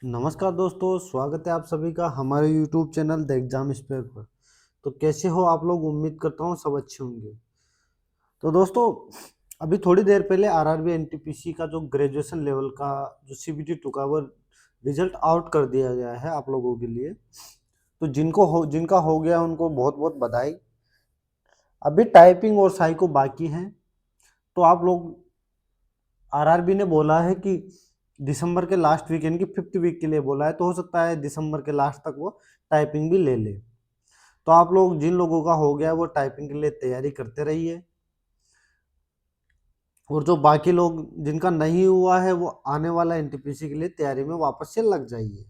नमस्कार दोस्तों, स्वागत है आप सभी का हमारे YouTube channel the exam spare पर। तो कैसे हो आप लोग? उम्मीद करता हूँ सब अच्छे होंगे। तो दोस्तों, अभी थोड़ी देर पहले आरआरबी एनटीपीसी का जो ग्रेजुएशन लेवल का जो सीबीटी टू का वो रिजल्ट आउट कर दिया गया है आप लोगों के लिए। तो जिनका हो गया उनको बहुत बहुत बधाई। अभी टाइपिंग और साइको बाकी हैं। तो आप लोग, आरआरबी ने बोला है कि दिसंबर के लास्ट वीकेंड की 5th वीक के लिए बोला है, तो हो सकता है दिसंबर के लास्ट तक वो टाइपिंग भी ले ले। तो आप लोग, जिन लोगों का हो गया वो टाइपिंग के लिए तैयारी करते रहिए, और जो बाकी लोग जिनका नहीं हुआ है वो आने वाला एनटीपीसी के लिए तैयारी में वापस से लग जाइए।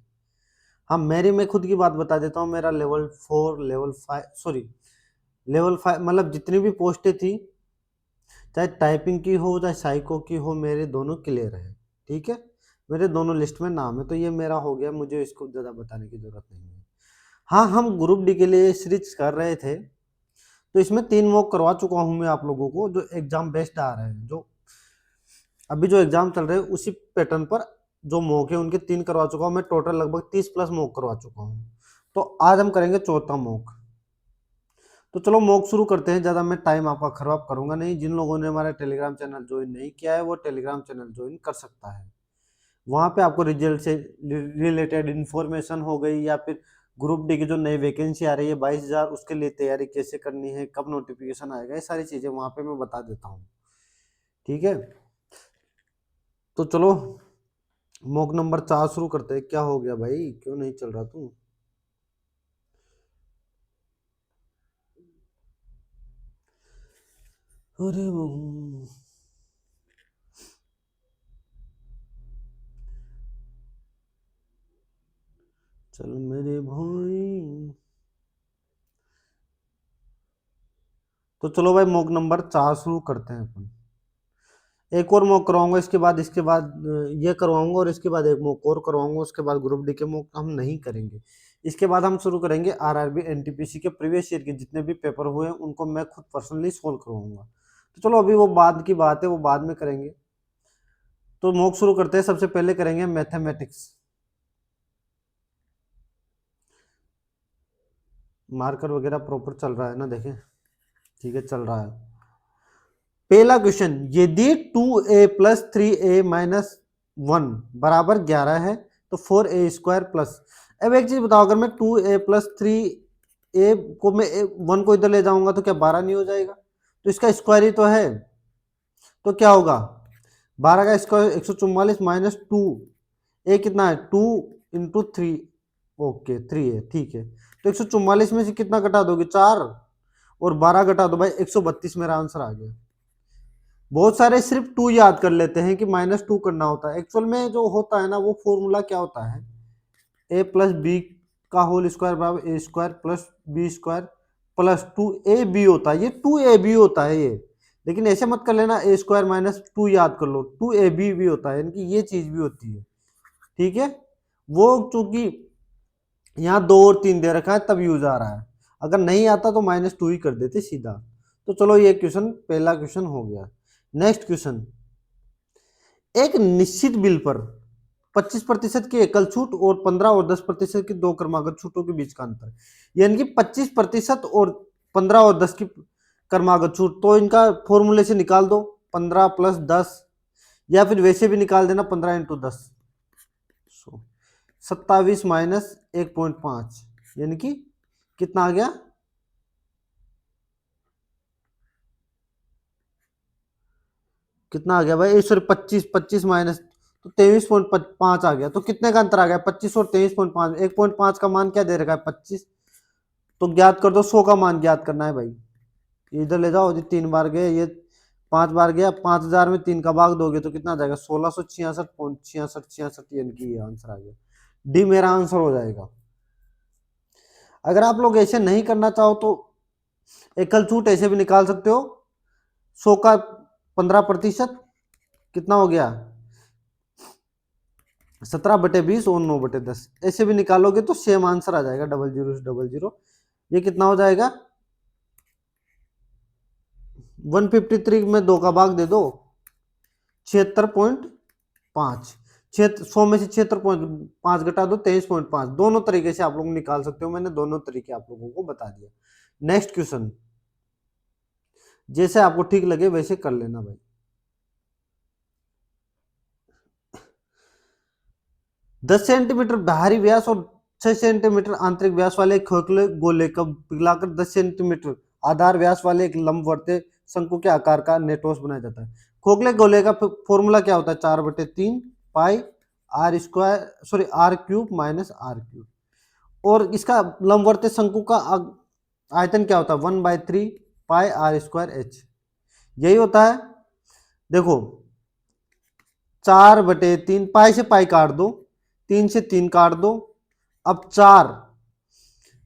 हाँ, मैं खुद की बात बता देता हूँ। मेरा लेवल 4 लेवल 5 सॉरी लेवल 5 मतलब जितनी भी पोस्टें थी, चाहे टाइपिंग की हो चाहे साइको की हो, मेरे दोनों क्लियर है। ठीक है, मेरे दोनों लिस्ट में नाम है, तो ये मेरा हो गया, मुझे इसको ज़्यादा बताने की ज़रूरत नहीं है। हाँ, हम ग्रुप डी के लिए सीरीज कर रहे थे, तो इसमें 3 मॉक करवा चुका हूँ मैं आप लोगों को, जो एग्जाम बेस्ड आ रहे हैं। जो अभी जो एग्जाम चल रहे हैं उसी पैटर्न पर जो मॉक है उनके 3 करवा चुका हूँ मैं। टोटल लगभग 30 प्लस मॉक करवा चुका हूँ। तो आज हम करेंगे चौथा मॉक। तो चलो मॉक शुरू करते हैं। ज़्यादा मैं टाइम आपका खराब करूंगा नहीं। जिन लोगों ने हमारा टेलीग्राम चैनल ज्वाइन नहीं किया है वो टेलीग्राम चैनल ज्वाइन कर सकता है। वहाँ पे आपको रिजल्ट से रिलेटेड इन्फॉर्मेशन हो गई, या फिर ग्रुप डी की जो नई वैकेंसी आ रही है 22,000, उसके लिए तैयारी कैसे करनी है, कब नोटिफिकेशन आएगा, ये सारी चीज़ें वहाँ पे मैं बता देता हूँ। ठीक है, तो चलो मॉक नंबर 4 शुरू करते हैं। क्या हो गया भाई, क्यों नहीं चल रहा तू? अरे चल मेरे भाई। तो चलो भाई, मॉक नंबर 4 शुरू करते हैं अपन। एक और मॉक करवाऊंगा, इसके बाद ये करवाऊंगा, और इसके बाद एक मॉक और करवाऊंगा। उसके बाद ग्रुप डी के मॉक हम नहीं करेंगे। इसके बाद हम शुरू करेंगे आरआरबी एनटीपीसी के प्रीवियस ईयर के जितने भी पेपर हुए हैं उनको मैं खुद पर्सनली सोल्व करवाऊंगा। तो चलो अभी वो बाद की बात है, वो बाद में करेंगे। तो मॉक शुरू करते हैं। सबसे पहले करेंगे मैथमेटिक्स। मार्कर वगैरह प्रॉपर चल रहा है ना? देखें, ठीक है, चल रहा है। पहला क्वेश्चन, यदि 2a+3a-1 बराबर 11 है तो 4a² प्लस। अब एक चीज बताओ, अगर मैं 2a+3a को मैं 1 को इधर ले जाऊंगा तो क्या 12 नहीं हो जाएगा? तो इसका स्क्वायर ही तो है। तो क्या होगा? 12 का स्क्वायर 144 माइनस 2। ए कितना है? 2 × 3। ओके, 3 है, ठीक है। तो 144 में से कितना घटा दोगे? 4। और 12 घटा दो भाई, 132 मेरा आंसर आ गया। बहुत सारे सिर्फ 2 याद कर लेते हैं कि -2 करना होता है। एक्चुअल में जो होता है ना, वो फॉर्मूला क्या होता है, a+b का होल स्क्वायर बराबर a² plus b² plus 2ab होता है। ये 2ab होता है ये। लेकिन ऐसे मत कर लेना a² माइनस 2 याद कर लो, 2ab भी होता है, यानी कि ये चीज भी होती है। ठीक है, वो चूंकि यहाँ 2 और 3 दे रखा है तब यूज आ रहा है। अगर नहीं आता तो -2 ही कर देते सीधा। तो चलो ये क्वेश्चन, पहला क्वेश्चन हो गया। नेक्स्ट क्वेश्चन, एक निश्चित बिल पर 25% की एकल छूट और 15 और 10% की दो क्रमागत छूटों के बीच का अंतर, यानी कि 25% और 15 और 10 की क्रमागत छूट। तो इनका फॉर्मूले से निकाल दो, 15 + 10, या फिर वैसे भी निकाल देना 15 × 10, 27 माइनस 1.5, यानी कि कितना आ गया? कितना आ गया भाई? सॉरी, 25, 25 माइनस, तो 23.5 आ गया। तो कितने का अंतर आ गया? 25 और 23.5, 1.5 का मान क्या दे रखा है? 25। तो ज्ञात कर दो, 100 का मान ज्ञात करना है भाई। इधर ले जाओ, ये 3 बार गए, ये 5 बार गया। 5,000 में 3 का भाग दोगे तो कितना आ जाएगा? 1666.6666, यानी कि ये आंसर आ गया। डी मेरा आंसर हो जाएगा। अगर आप लोग ऐसे नहीं करना चाहो तो एकल छूट ऐसे भी निकाल सकते हो। 100 का 15% कितना हो गया? 17/20 और 9/10, ऐसे भी निकालोगे तो सेम आंसर आ जाएगा, 0000। ये कितना हो जाएगा? 153 में 2 का भाग दे दो, 76.5। क्षेत्र 100 में से 76.5 घटा दो 23.5, दोनों तरीके से आप लोग निकाल सकते हो, मैंने दोनों तरीके आप लोगों को बता दिया। नेक्स्ट क्वेश्चन, जैसे आपको ठीक लगे वैसे कर लेना भाई। 10 सेंटीमीटर बाहरी व्यास और 6 सेंटीमीटर आंतरिक व्यास वाले एक खोखले गोले को पिघलाकर 10 सेंटीमीटर आधार व्यास वाले एक लंबवर्तीय शंकु के आकार का नेटोस बनाया जाता है। खोखले गोले का फॉर्मूला क्या होता है? 4/3 pi r square, sorry r cube minus r cube. और इसका लंबवर्तीय शंकु का आयतन क्या होता है? 1/3 पाई आर स्क्वायर एच, यही होता है। देखो 4/3, पाई से पाई काट दो, 3 से 3 काट दो, अब 4,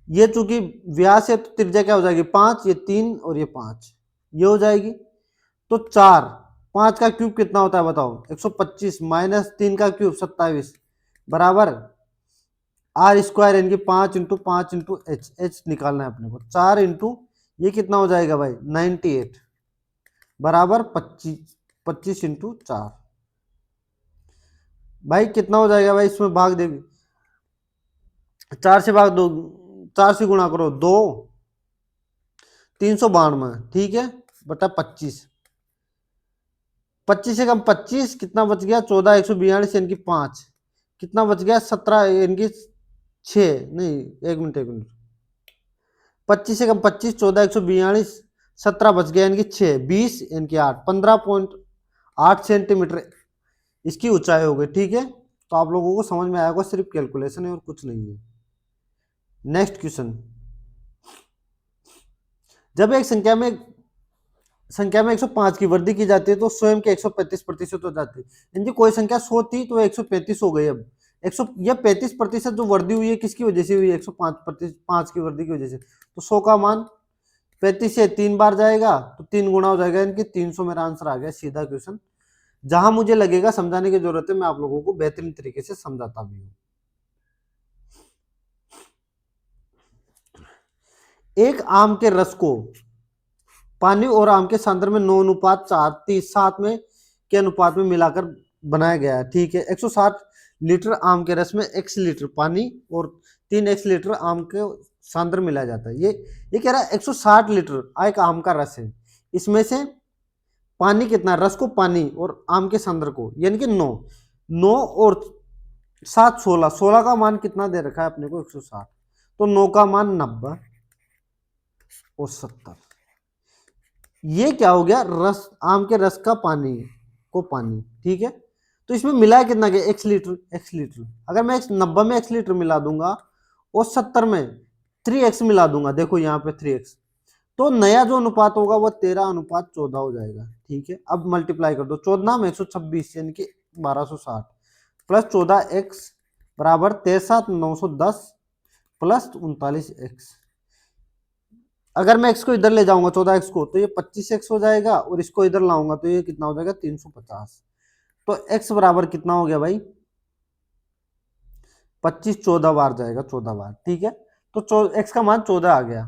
ये चूंकि व्यास है तो त्रिज्या क्या हो जाएगी? 5, ये 3 और ये 5, ये हो जाएगी। तो 4, 5 का क्यूब कितना होता है बताओ? 125 माइनस 3 का क्यूब 27 बराबर आर स्क्वायर, यानी कि 5 इंटू 5 इंटू एच, एच निकालना है अपने को। 4 इंटू ये कितना हो जाएगा भाई? 98 बराबर 25 इंटू 4। भाई कितना हो जाएगा भाई? इसमें भाग देगी, 4 से भाग दो, 4 से गुणा करो, 2 392, ठीक है, बटा 25, 25 से कम 25 कितना बच गया? 14, 142 यानी कि 5, कितना बच गया? 17 यानी कि 6, नहीं 1 मिनट 25 से कम 25, 14, 142, 17 बच गया यानी कि 6, 20 यानी कि 8, 15.8 सेंटीमीटर इसकी ऊंचाई हो गई, ठीक है। तो आप लोगों को समझ में आया होगा, सिर्फ कैलकुलेशन है और कुछ नहीं है। नेक्स्ट क्वेश्चन, जब एक संख्या में 105 की वृद्धि की जाती है तो स्वयं के 135% हो जाती है। यानी कोई संख्या 100 थी तो 135 हो गई। अब 100, यह 35% जो वृद्धि हुई है किसकी वजह से हुई? 105 की वृद्धि की वजह से। तो 100 का मान 35 से 3 बार जाएगा तो 3 गुना हो जाएगा, यानी कि 300 मेरा आंसर आ गया। सीधा क्वेश्चन, जहां मुझे लगेगा समझाने की जरूरत है मैं आप लोगों को बेहतरीन तरीके से समझाता भी हूं। एक आम के रस को पानी और आम के सांद्र में 9:4 में के अनुपात में मिलाकर बनाया गया है, ठीक है। 160 लीटर आम के रस में x लीटर पानी और 3x लीटर आम के सांद्र मिलाया जाता है। ये कह रहा है 160 लीटर एक आम का रस है, इसमें से पानी कितना? रस को पानी और आम के सांद्र को, यानी कि 9 और 7 16, 16 का मान कितना दे रखा है अपने को? 160, तो 9 का मान 90 और 70, ये क्या हो गया? रस, आम के रस का पानी को पानी, ठीक है। तो इसमें मिला कितना गया? x litre, x litre. अगर मैं 90 में x लीटर मिला दूंगा और 70 में 3x मिला दूंगा, देखो यहाँ पे 3x, तो नया जो अनुपात होगा वो 13:14 हो जाएगा, ठीक है। अब मल्टीप्लाई कर दो, 14 में 126 यानी कि 1260 प्लस 14x बराबर 63,910 प्लस 39x। अगर मैं x को इधर ले जाऊंगा 14x को, तो ये 25x हो जाएगा, और इसको इधर लाऊंगा तो ये कितना हो जाएगा? 350। तो x बराबर कितना हो गया भाई? 25 14 बार जाएगा, 14 बार, ठीक है। तो x का मान 14 आ गया।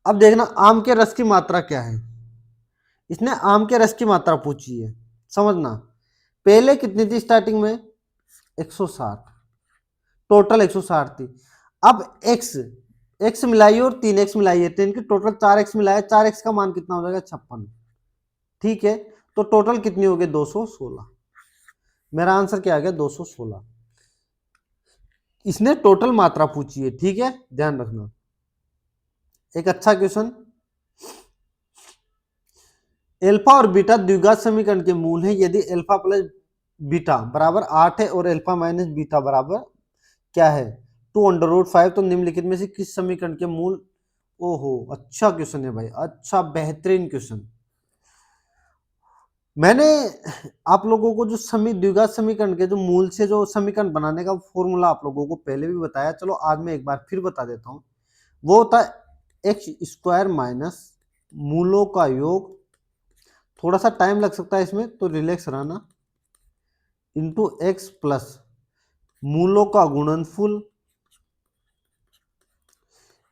अब देखना आम के रस की मात्रा क्या है। इसने आम के रस की मात्रा पूछी है, समझना। पहले कितनी थी स्टार्टिंग में? 160, टोटल 160 थी। अब x मिलाई और 3x मिलाई है, तो इनकी टोटल 4x मिलाया, 4x का मान कितना हो जाएगा? 56, ठीक है। तो टोटल कितनी हो गई? 216। मेरा आंसर क्या आ गया? 216। इसने टोटल मात्रा पूछी है, ठीक है, ध्यान रखना। एक अच्छा क्वेश्चन, एल्फा और बीटा द्विघात समीकरण के मूल है यदि एल्फा प्लस बीटा बराबर 8 है और एल्फा माइनस बीटा बराबर क्या है? 2√5, तो निम्नलिखित में से किस समीकरण के मूल? ओहो, अच्छा क्वेश्चन है भाई, अच्छा बेहतरीन क्वेश्चन। मैंने आप लोगों को जो द्विघात समीकरण के जो मूल से जो समीकरण बनाने का फॉर्मूला आप लोगों को पहले भी बताया, चलो आज मैं एक बार फिर बता देता हूं। वो होता है x² माइनस मूलों का योग, थोड़ा सा टाइम लग सकता है इसमें तो रिलैक्स रहना, इंटू x प्लस मूलों का गुणनफल,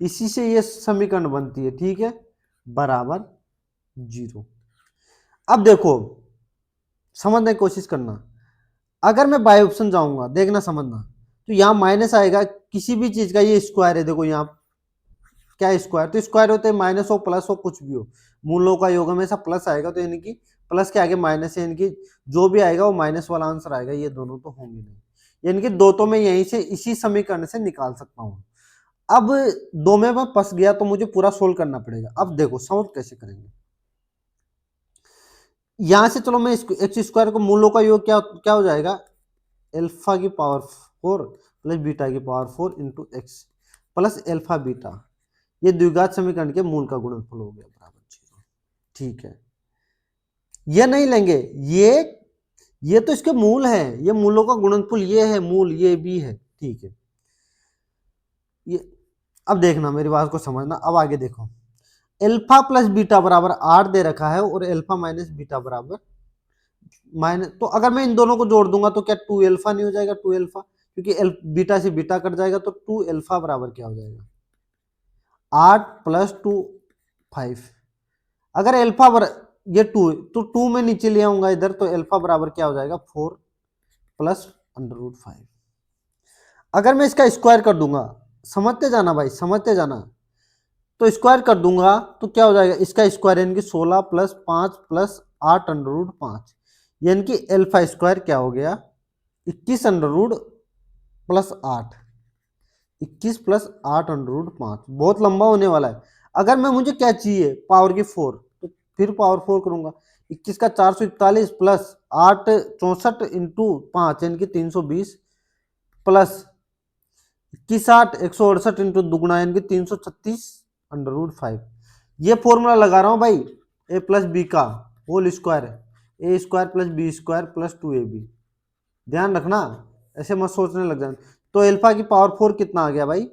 इसी से ये समीकरण बनती है, ठीक है, बराबर 0। अब देखो समझने की कोशिश करना, अगर मैं बाय ऑप्शन जाऊंगा, देखना समझना, तो यहाँ माइनस आएगा किसी भी चीज का, ये स्क्वायर है, देखो यहाँ क्या स्क्वायर, तो स्क्वायर होते हैं माइनस हो प्लस हो कुछ भी हो, मूलों का योग हमेशा प्लस आएगा, तो यानी कि प्लस के आगे माइनस है, यानी कि जो भी आएगा वो माइनस वाला आंसर आएगा, ये दोनों तो होंगे नहीं, यानी कि दो तो मैं यहीं से इसी समीकरण से निकाल सकता हूँ। अब दो में मैं फंस गया तो मुझे पूरा सोल्व करना पड़ेगा। अब देखो सॉल्व कैसे करेंगे, यहां से चलो मैं एक्स स्क्वायर को मूलों का योग क्या क्या हो जाएगा, एल्फा की पावर 4 प्लस बीटा की power 4 into x plus alpha beta, ये द्विघात समीकरण के मूल का गुणनफल हो गया बराबर 0। ठीक है, ये नहीं लेंगे, ये तो इसके मूल है, ये मूलों का गुणनफल ये है, मूल ये भी है। ठीक है, ये अब देखना मेरी बात को समझना, अब आगे देखो, एल्फा प्लस बीटा बराबर 8 दे रखा है और एल्फा माइनस बीटा बराबर माइनस, तो अगर मैं इन दोनों को जोड़ दूंगा तो क्या 2 एल्फा नहीं हो जाएगा, 2 एल्फा, क्योंकि बीटा से बीटा कट जाएगा, तो 2 एल्फा बराबर क्या हो जाएगा, 8 प्लस 2 5। अगर एल्फा ये 2, तो 2 में नीचे ले आऊंगा इधर, तो एल्फा बराबर क्या हो जाएगा 4 प्लस √5। अगर मैं इसका स्क्वायर कर दूंगा, समझते जाना भाई समझते जाना, तो स्क्वायर कर दूंगा तो क्या हो जाएगा, इसका स्क्वायर यानी कि 16 प्लस 5 प्लस 8 √5, यानी कि एल्फा स्क्वायर क्या हो गया 21 अंडर प्लस 8, 21 प्लस 8 √5, बहुत लंबा होने वाला है। अगर मैं मुझे क्या चाहिए पावर की 4, तो फिर पावर 4 करूंगा, 21 का 441 प्लस 8 64 इंटू 5 यानी कि 320 प्लस 21 8 168 इंटू दुगुना यानी कि 336 √5। ये फॉर्मूला लगा रहा हूं भाई, ए प्लस बी का whole square, a square plus b square plus 2ab, ध्यान रखना, ऐसे मत सोचने लग जाना। तो एल्फा की पावर 4 कितना आ गया भाई,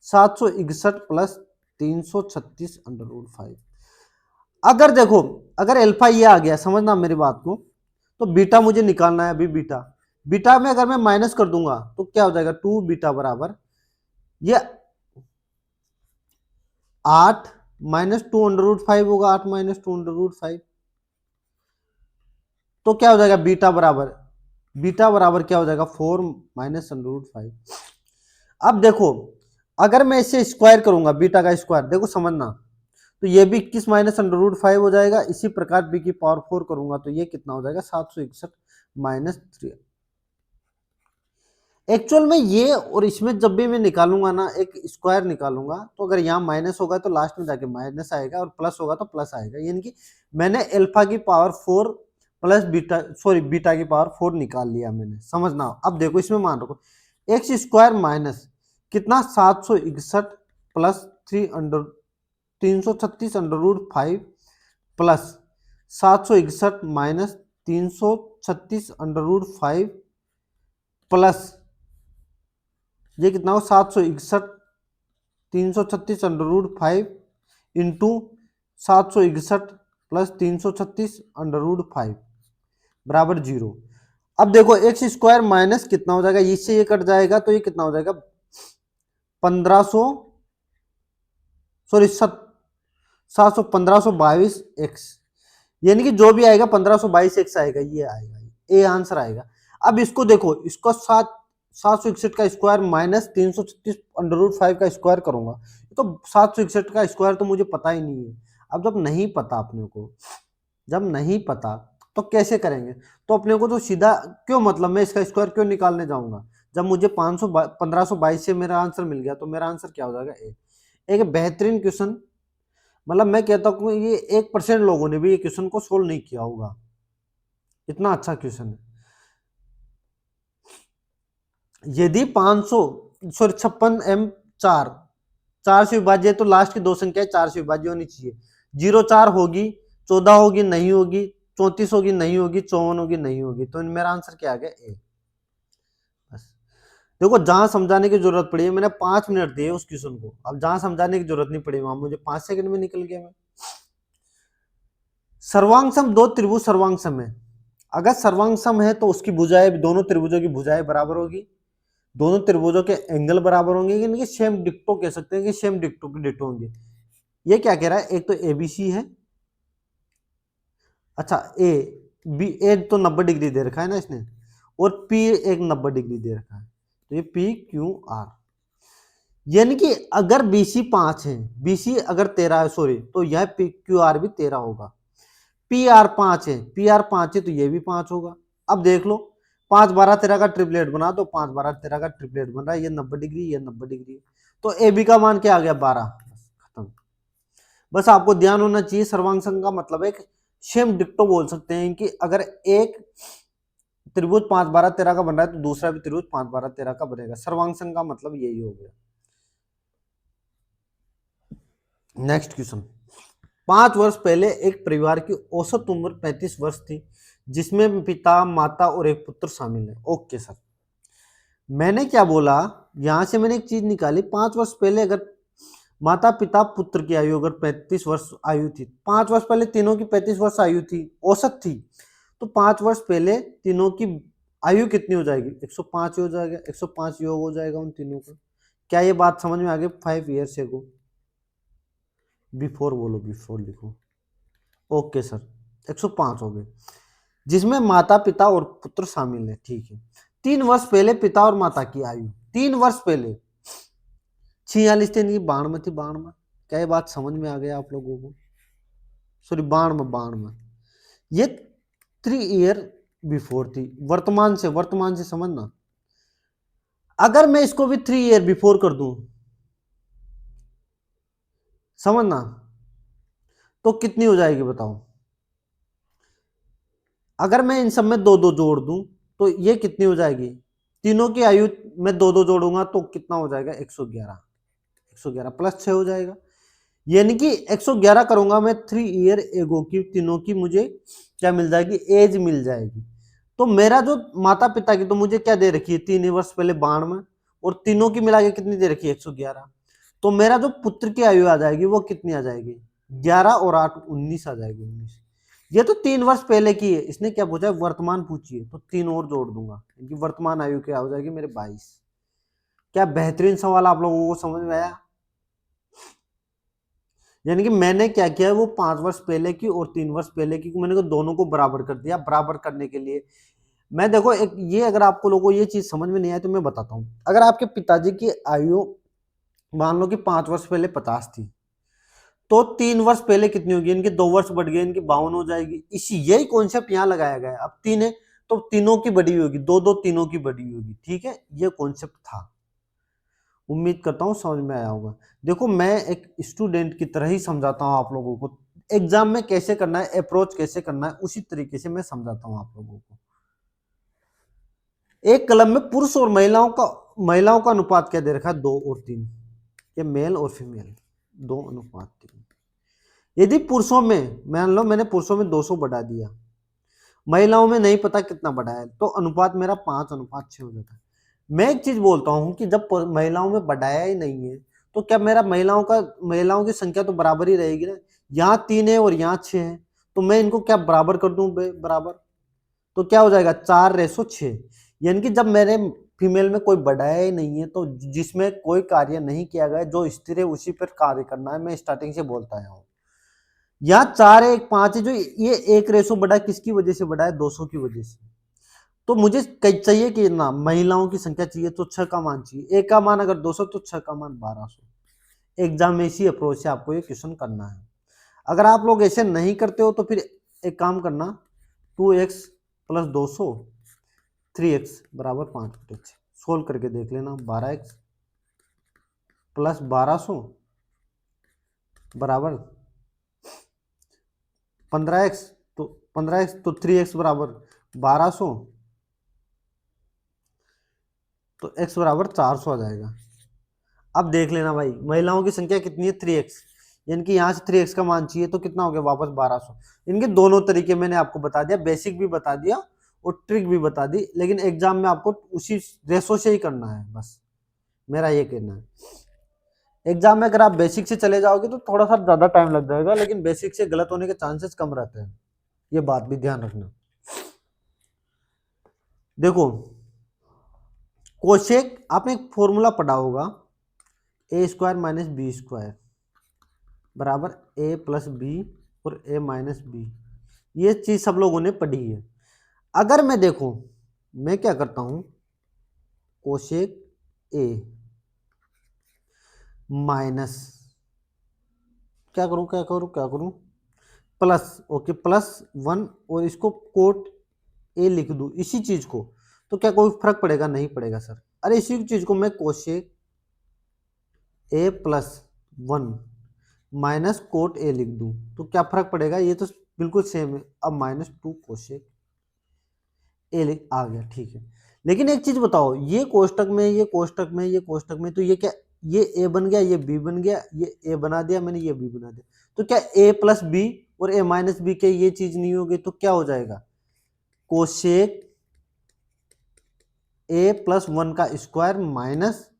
761 प्लस 336 √5। अगर देखो, अगर एल्फा ये आ गया, समझना मेरी बात को, तो बीटा मुझे निकालना है अभी, बीटा बीटा में अगर मैं माइनस कर दूंगा तो क्या हो जाएगा 2 बीटा बराबर ये 8 माइनस 2 √5 होगा, 8 माइनस 2 √5, तो क्या हो जाएगा बीटा बराबर क्या हो जाएगा 4 माइनस √5। अब देखो, अगर मैं इसे स्क्वायर करूंगा बीटा का स्क्वायर, देखो समझना, तो ये भी 21 माइनस √5 हो जाएगा, इसी प्रकार बी की पावर 4 करूंगा तो ये कितना हो जाएगा 761 माइनस 3। एक्चुअल में ये और इसमें जब भी मैं निकालूंगा ना, एक स्क्वायर निकालूंगा, तो अगर यहाँ माइनस होगा तो लास्ट में जाके माइनस आएगा, और प्लस होगा तो प्लस आएगा, यानी कि मैंने एल्फा की power 4 plus beta, sorry beta की पावर 4 निकाल लिया मैंने, समझना। अब देखो इसमें मान रखो एक्स स्क्वायर माइनस कितना 761 प्लस 336 √5 प्लस 761 माइनस 336 √5 प्लस ये कितना हो 761 336 √5 इंटू 761 प्लस 336 √5 बराबर 0। अब देखो एक्स स्क्वायर माइनस कितना हो जाएगा, इससे ये कट जाएगा, तो ये कितना हो जाएगा 1500, सॉरी 1522 एक्स, यानी कि जो भी आएगा 1522 एक्स आएगा, ये आएगा, ए आंसर आएगा। अब इसको देखो, इसको 761 का स्क्वायर माइनस 336 √5 का स्क्वायर करूंगा, तो 761 का स्क्वायर तो मुझे पता ही नहीं है। अब जब नहीं पता अपने को, जब नहीं पता तो कैसे करेंगे, तो अपने को तो सीधा क्यों, मतलब मैं इसका स्क्वायर क्यों निकालने जाऊंगा, जब मुझे 1522 से मेरा आंसर मिल गया, तो मेरा आंसर क्या हो जाएगा ए। एक बेहतरीन क्वेश्चन, मतलब मैं कहता हूँ ये 1% लोगों ने भी ये क्वेश्चन को सोल्व नहीं किया होगा, इतना अच्छा क्वेश्चन है। यदि 500 सॉरी 56m 4 से विभाज्य है, तो लास्ट की दो संख्याएं 4 से विभाज्य होनी चाहिए, 0 4 होगी, 14 होगी नहीं होगी, 34 होगी नहीं होगी, 54 होगी नहीं होगी, तो मेरा आंसर क्या आ गया ए। बस देखो, जहां समझाने की जरूरत पड़ी है मैंने 5 मिनट दिए उस क्वेश्चन को, अब जहां समझाने की जरूरत नहीं पड़ी वहां मुझे 5 सेकंड में निकल गया मैं। सर्वांग सम दो त्रिभुज सर्वांग सम है, अगर सर्वांग सम है तो उसकी भुजाएं, दोनों त्रिभुजों की भुजाएं बराबर होगी, दोनों त्रिभुजों के एंगल बराबर होंगे, यानी कि सेम डिक्टो कह सकते हैं कि सेम डिक्टो की डिक्टो होंगे। ये क्या कह रहा है, एक तो एबीसी है, अच्छा ए बी, ए तो 90 डिग्री दे रखा है ना इसने, और पी एक 90 डिग्री दे रखा है, तो ये पी क्यू आर। यानी कि अगर बीसी 5 है, बीसी अगर 13 है सॉरी, तो यह पी क्यू आर भी 13 होगा। पी आर 5 है, पी आर 5 है तो ये भी 5 होगा। अब देख लो 5 12 13 का ट्रिपलेट बना, तो 5 12 13 का ट्रिपलेट बन रहा है, ये 90 डिग्री, ये 90 डिग्री, तो ए बी का मान क्या आ गया 12। खत्म। बस आपको ध्यान होना चाहिए, सर्वांग संघ का मतलब एक सेम डिक्टो बोल सकते हैं कि अगर एक त्रिभुज 5 12 13 का बन रहा है तो दूसरा भी त्रिभुज 5 12 13 का बनेगा। सर्वांग संघ का मतलब यही हो गया। नेक्स्ट क्वेश्चन, 5 वर्ष पहले एक परिवार की औसत उम्र 35 वर्ष थी, जिसमें पिता माता और एक पुत्र शामिल है। ओके सर, मैंने क्या बोला, यहां से मैंने एक चीज निकाली, 5 वर्ष पहले अगर माता पिता पुत्र की आयु अगर 35 वर्ष आयु थी, 5 वर्ष पहले तीनों की 35 वर्ष आयु थी, औसत थी, तो 5 वर्ष पहले तीनों की आयु कितनी हो जाएगी, 105 हो जाएगा, 105 योग हो जाएगा उन तीनों का। क्या ये बात समझ में आ गई? 5 ईयर्स एगो, बिफोर बोलो, बिफोर लिखो। ओके सर, 105 हो गए, जिसमें माता पिता और पुत्र शामिल है। ठीक है, 3 वर्ष पहले पिता और माता की आयु, 3 वर्ष पहले 46 थी, इनकी 92 थी, 92। क्या ये बात समझ में आ गया आप लोगों को? सॉरी 92, 92, ये 3 ईयर बिफोर थी। वर्तमान से समझना, अगर मैं इसको भी 3 ईयर बिफोर कर दूं, समझना, तो कितनी हो जाएगी बताओ? अगर मैं इन सब में 2 2 जोड़ दूं तो ये कितनी हो जाएगी? तीनों की आयु में 2 2 जोड़ूंगा तो कितना हो जाएगा? 111, 111 प्लस 6 हो जाएगा। यानी कि 111 करूंगा मैं 3 ईयर एगो की, तीनों की मुझे क्या मिल जाएगी? एज मिल जाएगी। तो मेरा जो माता पिता की तो मुझे क्या दे रखी है? 3 वर्ष पहले 92, और तीनों की मिला के कितनी दे रखी है? 111। तो मेरा जो पुत्र की आयु आ जाएगी वो कितनी आ जाएगी? 11 और 8 19 आ जाएगी, 19। ये तो 3 वर्ष पहले की है, इसने क्या पूछा है? वर्तमान पूछिए, तो 3 और जोड़ दूंगा, क्योंकि वर्तमान आयु क्या हो जाएगी मेरे? 22। क्या बेहतरीन सवाल आप लोगों को समझ में आया? यानी कि मैंने क्या किया है, वो 5 वर्ष पहले की और 3 वर्ष पहले की मैंने दोनों को बराबर कर दिया। बराबर करने के लिए मैं देखो एक ये, अगर आपको लोगों को ये चीज समझ में नहीं आए तो मैं बताता हूँ। अगर आपके पिताजी की आयु मान लो कि 5 वर्ष पहले 50 थी, तो 3 वर्ष पहले कितनी होगी? इनके 2 वर्ष बढ़ गए, इनकी 52 हो जाएगी। इसी यही कॉन्सेप्ट यहाँ लगाया गया है। अब 3 है तो तीनों की बड़ी होगी, 2 2 तीनों की बड़ी होगी। ठीक है, ये कॉन्सेप्ट था। उम्मीद करता हूँ समझ में आया होगा। देखो मैं एक स्टूडेंट की तरह ही समझाता हूँ आप लोगों को, एग्जाम में कैसे करना है, अप्रोच कैसे करना है, उसी तरीके से मैं समझाता हूँ आप लोगों को। एक कलम में पुरुष और महिलाओं का अनुपात क्या दे रखा है? 2 और 3, ये मेल और फीमेल 2:3। यदि पुरुषों में, मान लो मैंने पुरुषों में 200 बढ़ा दिया, महिलाओं में नहीं पता कितना बढ़ा है, तो अनुपात मेरा 5:6 हो जाता है। मैं एक चीज बोलता हूं कि जब महिलाओं में बढ़ाया ही नहीं है, तो क्या मेरा महिलाओं की संख्या तो बराबर ही रहेगी ना? यहाँ 3 है और यहाँ 6 है, तो मैं इनको क्या बराबर कर दूं? बराबर, तो क्या हो जाएगा? 4:6। यानी कि जब मेरे फीमेल में कोई बढ़ाया ही नहीं है, तो जिसमें कोई कार्य नहीं किया गया, जो स्थिर है उसी पर कार्य करना है। मैं स्टार्टिंग से बोलता आया हूँ। यहाँ 4:1:5 है, जो ये 1 बढ़ा किसकी वजह से बढ़ा है? 200 की वजह से। तो मुझे चाहिए कि ना महिलाओं की संख्या चाहिए, तो 6 का मान चाहिए। एक का मान अगर 200 तो 6 का मान 1200। एग्जाम में इसी अप्रोच से आपको ये क्वेश्चन करना है। अगर आप लोग ऐसे नहीं करते हो तो फिर एक काम करना, 2x प्लस 200 3x बराबर 5/6 सोल्व करके देख लेना। 12x प्लस 1200 बराबर 15x, तो 15x तो 3x बराबर 1200, तो x बराबर 400 आ जाएगा। अब देख लेना भाई, महिलाओं की संख्या कितनी है? 3x, यानी कि यहाँ से 3x का मान चाहिए, तो कितना हो गया वापस 1200। इनके दोनों तरीके मैंने आपको बता दिया, बेसिक भी बता दिया और ट्रिक भी बता दी, लेकिन एग्जाम में आपको उसी रेशो से ही करना है, बस मेरा ये कहना है। एग्जाम में अगर आप बेसिक से चले जाओगे तो थोड़ा सा ज्यादा टाइम लग जाएगा, लेकिन बेसिक से गलत होने के चांसेस कम रहते हैं, ये बात भी ध्यान रखना। देखो कोशेक, आपने एक फॉर्मूला पढ़ा होगा, a² - b² बराबर a प्लस बी और a माइनस बी। ये चीज सब लोगों ने पढ़ी है। अगर मैं देखूं मैं क्या करता हूं, कोशेक ए माइनस, क्या करूं प्लस, ओके प्लस 1, और इसको कोट ए लिख दूं इसी चीज को, तो क्या कोई फर्क पड़ेगा? नहीं पड़ेगा सर। अरे इसी चीज को मैं cosec A plus 1 minus cot A लिख दूं तो क्या फर्क पड़ेगा? ये तो बिल्कुल सेम है। अब माइनस 2 कोशेक ए लिख आ गया, ठीक है। लेकिन एक चीज बताओ, ये कोष्टक में, ये कोष्टक में, ये कोष्टक में, तो ये क्या, ये ए बन गया, ये बी बन गया, ये ए बना दिया मैंने, ये बी बना दिया, तो क्या ए प्लस बी और ए माइनस बी के ये चीज नहीं होगी? तो क्या हो जाएगा? कोशेक ए प्लस 1 का स्क्वायर माइनस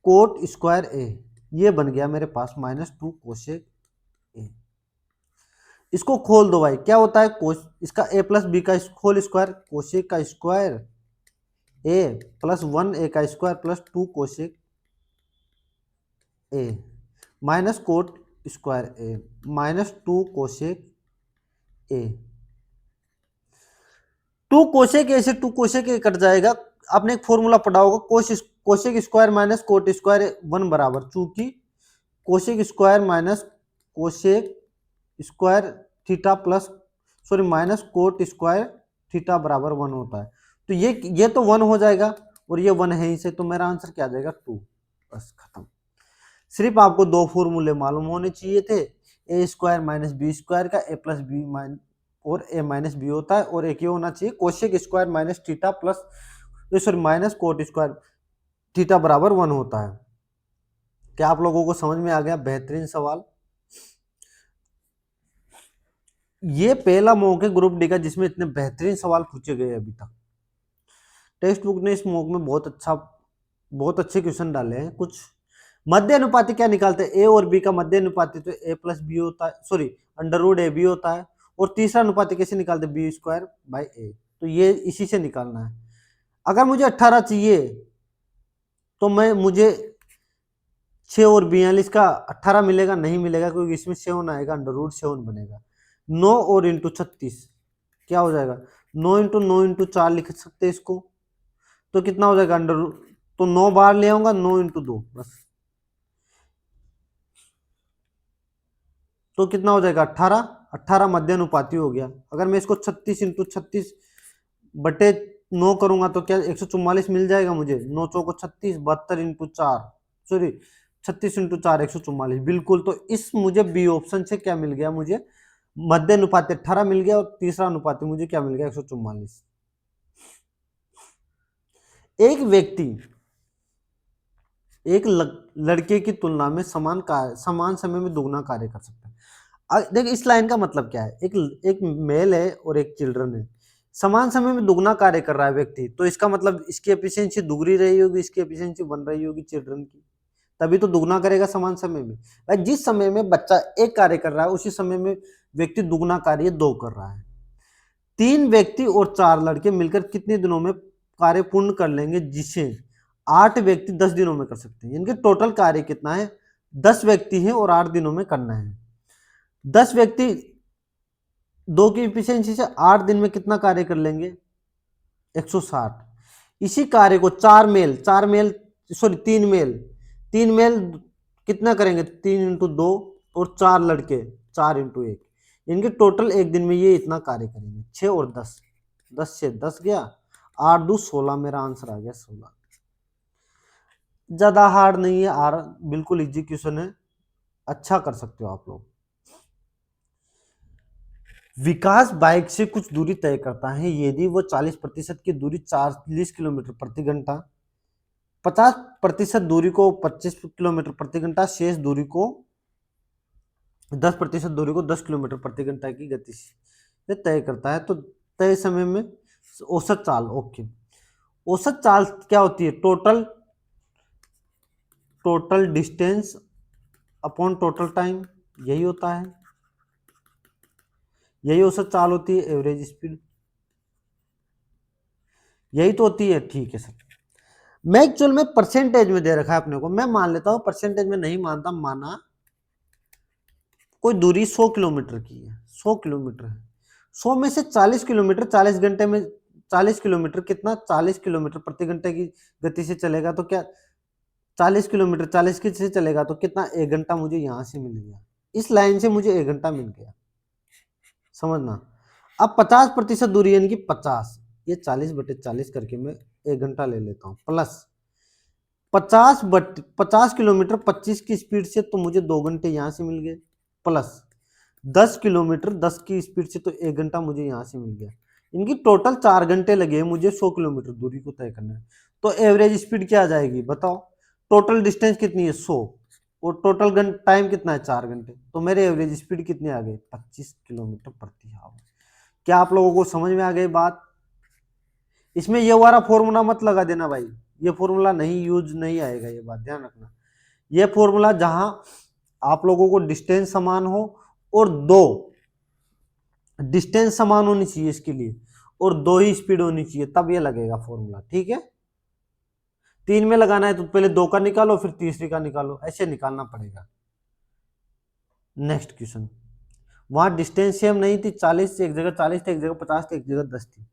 कोट स्क्वायर ए, ये बन गया मेरे पास माइनस 2 कोशेक ए। इसको खोल दो भाई, क्या होता है कोश, इसका ए प्लस बी का होल स्क्वायर, कोशेक का स्क्वायर ए प्लस 1 ए का स्क्वायर प्लस 2 कोशेक ए माइनस कोट स्क्वायर ए माइनस 2 कोशेक ए। 2 कोशेक ए से 2 कोशेक ए कट जाएगा। आपने एक फॉर्मूला पढ़ा होगा, cosec square minus cot square 1 बराबर, चूंकि cosec square minus cosec square theta plus, sorry minus cot square theta बराबर 1 होता है। तो ये तो 1 हो जाएगा और ये 1 है ही से, तो मेरा आंसर क्या आ जाएगा? 2। बस खत्म। सिर्फ आपको दो फॉर्मूले मालूम होने चाहिए थे, ए स्क्वायर माइनस बी स्क्वायर का ए प्लस बी माइन और ए माइनस बी होता है, और एक ये होना चाहिए cosec square minus theta plus, sorry minus cot square theta बराबर 1 होता है। क्या आप लोगों को समझ में आ गया? बेहतरीन सवाल। ये पहला मॉक है ग्रुप डी का जिसमें इतने बेहतरीन सवाल पूछे गए अभी तक। टेक्स्ट बुक ने इस मॉक में बहुत अच्छे क्वेश्चन डाले हैं। कुछ मध्य अनुपाती क्या निकालते हैं? ए और बी का मध्य अनुपाती तो ए प्लस बी होता है, sorry under root A B होता है। और तीसरा अनुपाती कैसे निकालते हैं? B square by A. तो ये इसी से निकालना है। अगर मुझे 18 चाहिए तो मुझे 6 और 42 का 18 मिलेगा? नहीं मिलेगा, क्योंकि इसमें 7 आएगा, अंडर रूट 7 बनेगा। 9 और इंटू 36 क्या हो जाएगा? 9 इंटू 9 इंटू 4 लिख सकते हैं इसको, तो कितना हो जाएगा? अंडर रूट, तो 9 बार ले आऊंगा, 9 इंटू 2 बस, तो कितना हो जाएगा? 18। 18 मध्य अनुपाती हो गया। अगर मैं इसको 36 इंटू 36 बटे 9 करूंगा तो क्या 144 मिल जाएगा मुझे? 9 चौको 36, 72 इंटू 4, सॉरी 36 इंटू 4 144, बिल्कुल। तो इस मुझे बी ऑप्शन से क्या मिल गया? मुझे मध्य अनुपाती 18 मिल गया, और तीसरा अनुपाती मुझे क्या मिल गया? 144। एक व्यक्ति एक लड़के की तुलना में समान समय में दुगना कार्य कर सकता है। देख इस लाइन का मतलब क्या है? एक मेल है और एक चिल्ड्रन है, समान समय में दुगना कार्य कर रहा है व्यक्ति, तो इसका मतलब इसकी एफिशिएंसी दुगनी रही होगी, इसकी एफिशिएंसी बन रही होगी चिल्ड्रन की, तभी तो दुगना करेगा समान समय में। भाई जिस समय में बच्चा एक कार्य कर रहा है उसी समय में व्यक्ति दुगना कार्य 2 कर रहा है। 3 व्यक्ति और 4 लड़के मिलकर कितने दिनों में कार्य पूर्ण कर लेंगे, जिसे 8 व्यक्ति 10 दिनों में कर सकते हैं? इनके टोटल कार्य कितना है? 10 व्यक्ति हैं और 8 दिनों में करना है। 10 व्यक्ति 2 की इफिशियंसी से 8 दिन में कितना कार्य कर लेंगे? 160। इसी कार्य को 3 मेल कितना करेंगे? 3 इंटू 2, और 4 लड़के 4 इंटू 1, इनके टोटल एक दिन में ये इतना कार्य करेंगे। 6 और 10, 10 से 10 गया, 8 2 16, मेरा आंसर आ गया 16। ज्यादा हार्ड नहीं है, बिल्कुल इजी क्वेश्चन है, अच्छा कर सकते हो आप लोग। विकास बाइक से कुछ दूरी तय करता है, यदि वो 40% की दूरी 40 किलोमीटर प्रति घंटा, 50% दूरी को 25 किलोमीटर प्रति घंटा, शेष दूरी को 10% दूरी को 10 किलोमीटर प्रति घंटा की गति से तय करता है, तो तय समय में औसत चाल। ओके, औसत चाल क्या होती है? Total distance upon total time, यही होता है, यही औसत चाल होती है। एवरेज स्पीड यही तो होती है, ठीक है सर। मैं एक्चुअल में परसेंटेज में दे रखा है अपने को, मैं मान लेता हूं, परसेंटेज में नहीं मानता। माना कोई दूरी 100 किलोमीटर की है, 100 किलोमीटर है, 100 में से 40 किलोमीटर 40 घंटे में 40 किलोमीटर, कितना 40 किलोमीटर प्रति घंटे की गति से चलेगा तो क्या 40 किलोमीटर 40 की से चलेगा तो कितना 1 घंटा मुझे यहाँ से मिल गया, इस लाइन से मुझे 1 घंटा मिल गया, समझना। अब 50% दूरी यानी कि 50, ये 40/40 करके मैं 1 घंटा ले लेता हूँ, प्लस 50 किलोमीटर 25 की स्पीड से तो मुझे 2 घंटे यहाँ से मिल गए, प्लस 10 किलोमीटर 10 की स्पीड से तो 1 घंटा मुझे यहाँ से मिल गया। इनकी टोटल 4 घंटे लगे मुझे 100 किलोमीटर दूरी को तय करना है। तो एवरेज स्पीड क्या आ जाएगी बताओ, टोटल डिस्टेंस कितनी है 100 और टोटल टाइम कितना है 4 घंटे, तो मेरे एवरेज स्पीड कितने आ गए 25 किलोमीटर प्रति आवर। क्या आप लोगों को समझ में आ गई बात? इसमें ये वाला फॉर्मूला मत लगा देना भाई, ये फॉर्मूला नहीं यूज नहीं आएगा, ये बात ध्यान रखना। ये फॉर्मूला जहां आप लोगों को डिस्टेंस समान हो और दो डिस्टेंस समान होनी चाहिए इसके लिए और 2 ही स्पीड होनी चाहिए, तब ये लगेगा फॉर्मूला, ठीक है। 3 में लगाना है तो पहले 2 का निकालो फिर तीसरी का निकालो, ऐसे निकालना पड़ेगा। नेक्स्ट क्वेश्चन, वहां डिस्टेंस सेम नहीं थी, 40 से एक जगह 40 थी, एक जगह 50 थी, एक जगह 10 थी।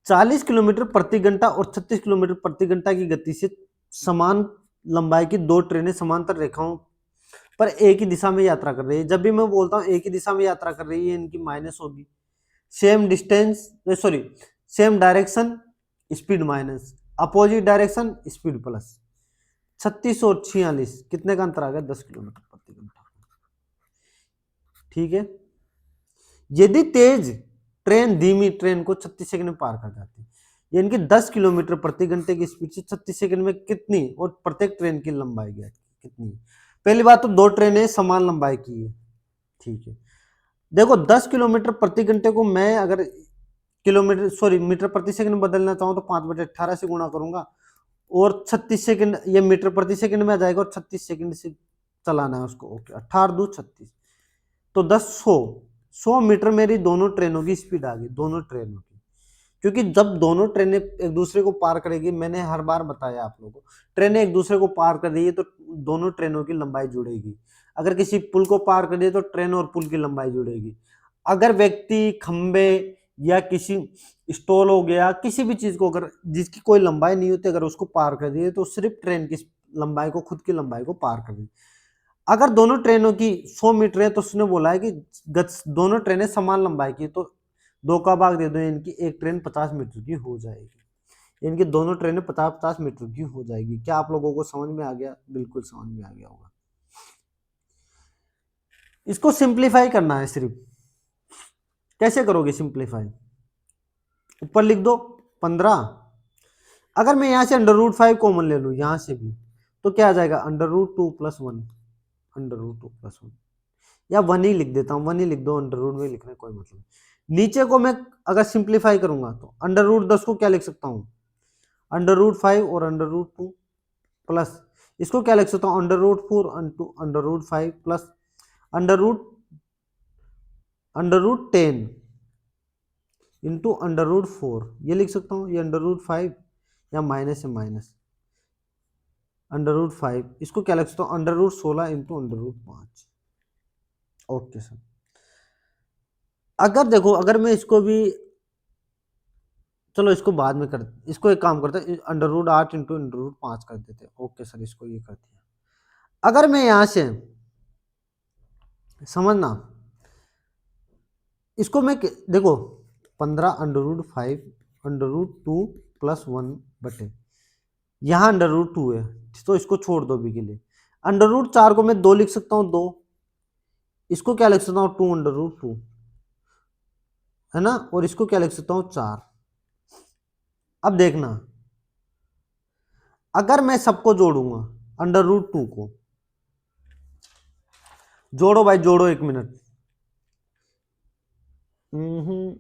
40 किलोमीटर प्रति घंटा और 36 किलोमीटर प्रति घंटा की गति से समान लंबाई की 2 ट्रेनें समांतर रेखाओं पर एक ही दिशा में यात्रा कर रही है। जब भी मैं बोलता हूं एक ही दिशा में यात्रा कर रही है, इनकी माइनस होगी। Same distance sorry same direction speed minus, opposite direction speed plus. 36 और 46 कितने का अंतर आ गया 10 किलोमीटर प्रति घंटा, ठीक है। यदि तेज ट्रेन धीमी ट्रेन को 36 सेकंड में पार कर जाती है, यानी कि 10 किलोमीटर प्रति घंटे की स्पीड से 36 सेकंड में कितनी, और प्रत्येक ट्रेन की लंबाई कितनी है। पहली बात तो 2 ट्रेनें समान लंबाई की है, ठीक है। देखो 10 किलोमीटर प्रति घंटे को मैं अगर किलोमीटर सॉरी मीटर प्रति सेकंड बदलना चाहूँ तो 5/18 से गुणा करूंगा और 36 सेकंड ये मीटर प्रति सेकंड में आ जाएगा और 36 सेकंड से चलाना है उसको। ओके 18×2 = 36 तो 100 मीटर मेरी दोनों ट्रेनों की स्पीड आ गई, दोनों ट्रेनों की। क्योंकि जब दोनों ट्रेनें एक दूसरे को पार करेगी, मैंने हर बार बताया आप लोगों को, ट्रेनें एक दूसरे को पार कर रही है तो दोनों ट्रेनों की लंबाई जुड़ेगी। अगर किसी पुल को पार कर दिए तो ट्रेन और पुल की लंबाई जुड़ेगी। अगर व्यक्ति खंबे या किसी स्टॉल हो गया किसी भी चीज को अगर जिसकी कोई लंबाई नहीं होती अगर उसको पार कर दिए तो सिर्फ ट्रेन की लंबाई को खुद की लंबाई को पार कर दी। अगर दोनों ट्रेनों की 100 मीटर है तो उसने बोला है कि दोनों ट्रेनें समान लंबाई की, तो 2 का भाग दे दो, इनकी एक ट्रेन 50 मीटर की हो जाएगी, इनकी दोनों ट्रेनें 50-50 मीटर की हो जाएगी। क्या आप लोगों को समझ में आ गया? बिल्कुल समझ में आ गया होगा। इसको सिंप्लीफाई करना है सिर्फ। कैसे करोगे सिंप्लीफाई? ऊपर लिख दो 15। अगर मैं यहां से √5 कॉमन ले लूं यहां से भी तो क्या आ जाएगा √2 + 1, √2 + 1 या 1 ही लिख देता हूं, 1 ही लिख दो, √ में लिखने कोई मतलब। नीचे को मैं अगर सिंप्लीफाई करूंगा तो √10 को क्या लिख सकता हूं √5 और √2 प्लस इसको क्या लिख सकता हूं √4 √5 प्लस √10 इंटू √4 ये लिख सकता हूँ, ये √5 या माइनस से माइनस √5 इसको क्या लिख सकता हूँ √16 इंटू √5। Okay sir. अगर देखो अगर मैं इसको भी चलो इसको बाद में कर इसको एक काम करते हैं √8 इंटू √5 कर देते हैं। ओके सर इसको ये कर दिया। अगर मैं यहां से समझना इसको मैं देखो 15 √5 √2 + 1 बटे यहाँ √2 है तो इसको छोड़ दो अभी के लिए। √4 को मैं 2 लिख सकता हूँ, 2 इसको क्या लिख सकता हूँ 2 √2 है ना, और इसको क्या लिख सकता हूँ 4। अब देखना अगर मैं सबको जोड़ूंगा √2 को जोड़ो भाई जोड़ो 1 मिनट।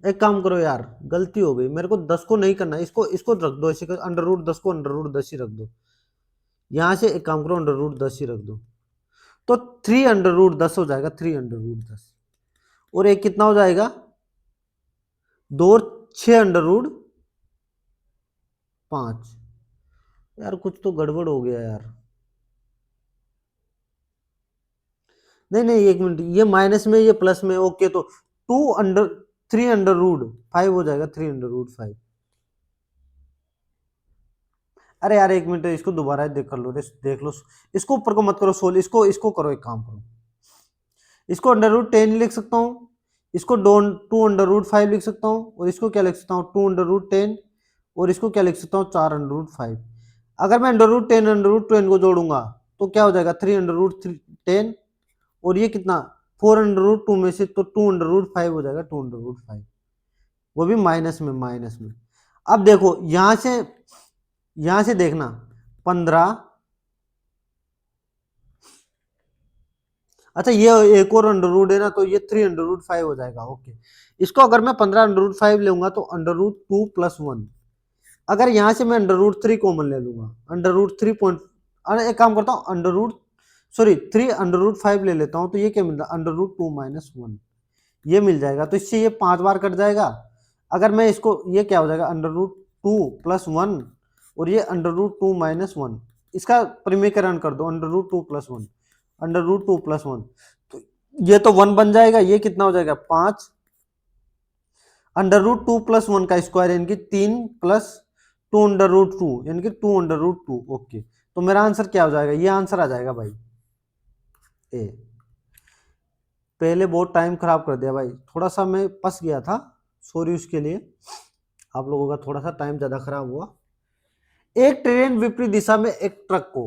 एक काम करो यार गलती हो गई, मेरे को 10 को नहीं करना, इसको इसको रख दो ऐसे √10 को √10 ही रख दो। यहां से एक काम करो √10 ही रख दो तो 3 √10 हो जाएगा, 3 √10 और एक कितना हो जाएगा 2 और 6 √5। यार कुछ तो गड़बड़ हो गया यार। नहीं नहीं 1 मिनट, ये माइनस में ये प्लस में। ओके तो 2 अंडर 3√5 हो जाएगा, 3√5। अरे यार एक मिनट, इसको दोबारा देख कर लो, देख लो, इसको ऊपर को मत करो सोल्व, इसको इसको करो, एक काम करो, इसको √10 लिख सकता हूँ, इसको 2√5 लिख सकता हूँ, और इसको क्या लिख सकता हूँ 2√10, और इसको क्या लिख सकता हूँ 4√5। अगर मैं √10 को जोड़ूंगा तो क्या हो जाएगा 3√10, और ये कितना 4√2 में से, तो 2√5 हो जाएगा, 2√5, वो भी माइनस में, माइनस में। अब देखो यहां से देखना 15, अच्छा ये एक और अंडर है ना, तो ये 3√5 हो जाएगा। ओके, इसको अगर मैं 15√5 लूंगा तो √2+1, अगर यहां से मैं √3 कॉमन ले लूंगा, √3 पॉइंट, अरे एक काम करता हूँ 3√5 ले लेता हूँ, तो ये क्या मिलता है √2 - 1, ये मिल जाएगा। तो इससे ये 5 बार कट जाएगा। अगर मैं इसको, ये क्या हो जाएगा √2+1, और ये √2 - 1, इसका परिमेयकरण कर दो, √2+1, √2+1, तो ये तो 1 बन जाएगा, ये कितना हो जाएगा 5, √2+1 का स्क्वायर यानी कि 3 प्लस 2√2 यानी कि 2√2। ओके, तो मेरा आंसर क्या हो जाएगा, ये आंसर आ जाएगा भाई ए। पहले बहुत टाइम खराब कर दिया भाई, थोड़ा सा मैं फंस गया था, सॉरी उसके लिए, आप लोगों का थोड़ा सा टाइम ज्यादा खराब हुआ। एक ट्रेन विपरीत दिशा में एक ट्रक को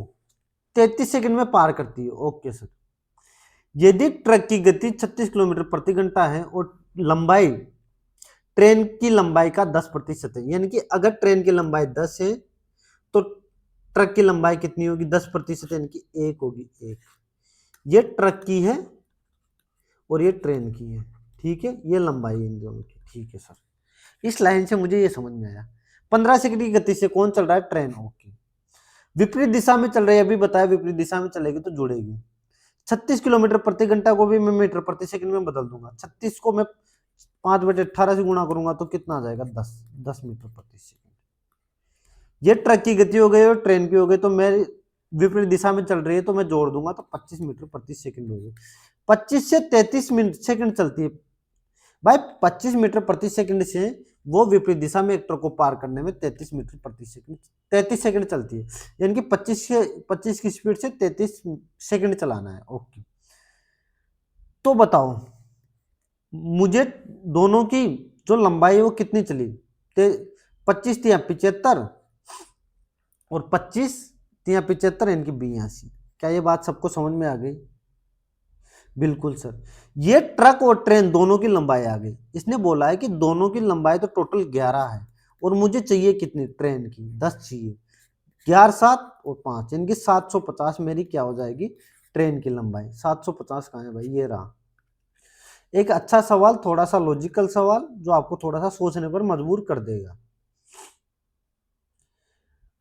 33 सेकंड में पार करती है। ओके सर, यदि ट्रक की गति 36 किलोमीटर प्रति घंटा है और लंबाई ट्रेन की लंबाई का 10% है, यानी कि अगर ट्रेन की लंबाई 10 है तो ट्रक की लंबाई कितनी होगी 10%, यानी कि 1 होगी, 1। ये ट्रक की है और ये ट्रेन की है, ठीक है, ये लंबाई है इन दोनों की, ठीक है सर। इस लाइन से मुझे ये समझ में आया। 15 सेकंड की गति से कौन चल रहा है, ट्रेन। ओके, विपरीत दिशा में चल रही है, अभी बताया विपरीत दिशा में चलेगी तो जुड़ेगी। 36 किलोमीटर प्रति घंटा को भी मैं मीटर प्रति सेकंड में बदल दूंगा। 36 को मैं 5/18 से गुणा करूंगा तो कितना आ जाएगा 10 मीटर प्रति सेकंड। ये ट्रक की गति हो गई और ट्रेन की हो गई, तो मैं विपरीत दिशा में चल रही है तो मैं जोड़ दूंगा तो 25 मीटर प्रति सेकंड हो गई। 25 से 33 मिनट सेकंड चलती है भाई, 25 मीटर प्रति सेकंड से वो विपरीत दिशा में एक ट्रक को पार करने में 33 मीटर प्रति सेकंड 33 सेकंड चलती है, यानी कि 25 की स्पीड से 33 सेकंड चलाना है। ओके, तो बताओ मुझे दोनों की जो लंबाई है वो कितनी चली, 25 या 75, और 25 या 75 यानी कि 82। क्या ये बात सबको समझ में आ गई? बिल्कुल सर, ये ट्रक और ट्रेन दोनों की लंबाई आ गई। इसने बोला है कि दोनों की लंबाई तो टोटल 11 है, और मुझे चाहिए कितनी, ट्रेन की 10 चाहिए, 11 7 और 5 यानी कि 750 मेरी क्या हो जाएगी ट्रेन की लंबाई। 750 कहाँ है भाई, ये रहा। एक अच्छा सवाल, थोड़ा सा लॉजिकल सवाल, जो आपको थोड़ा सा सोचने पर मजबूर कर देगा।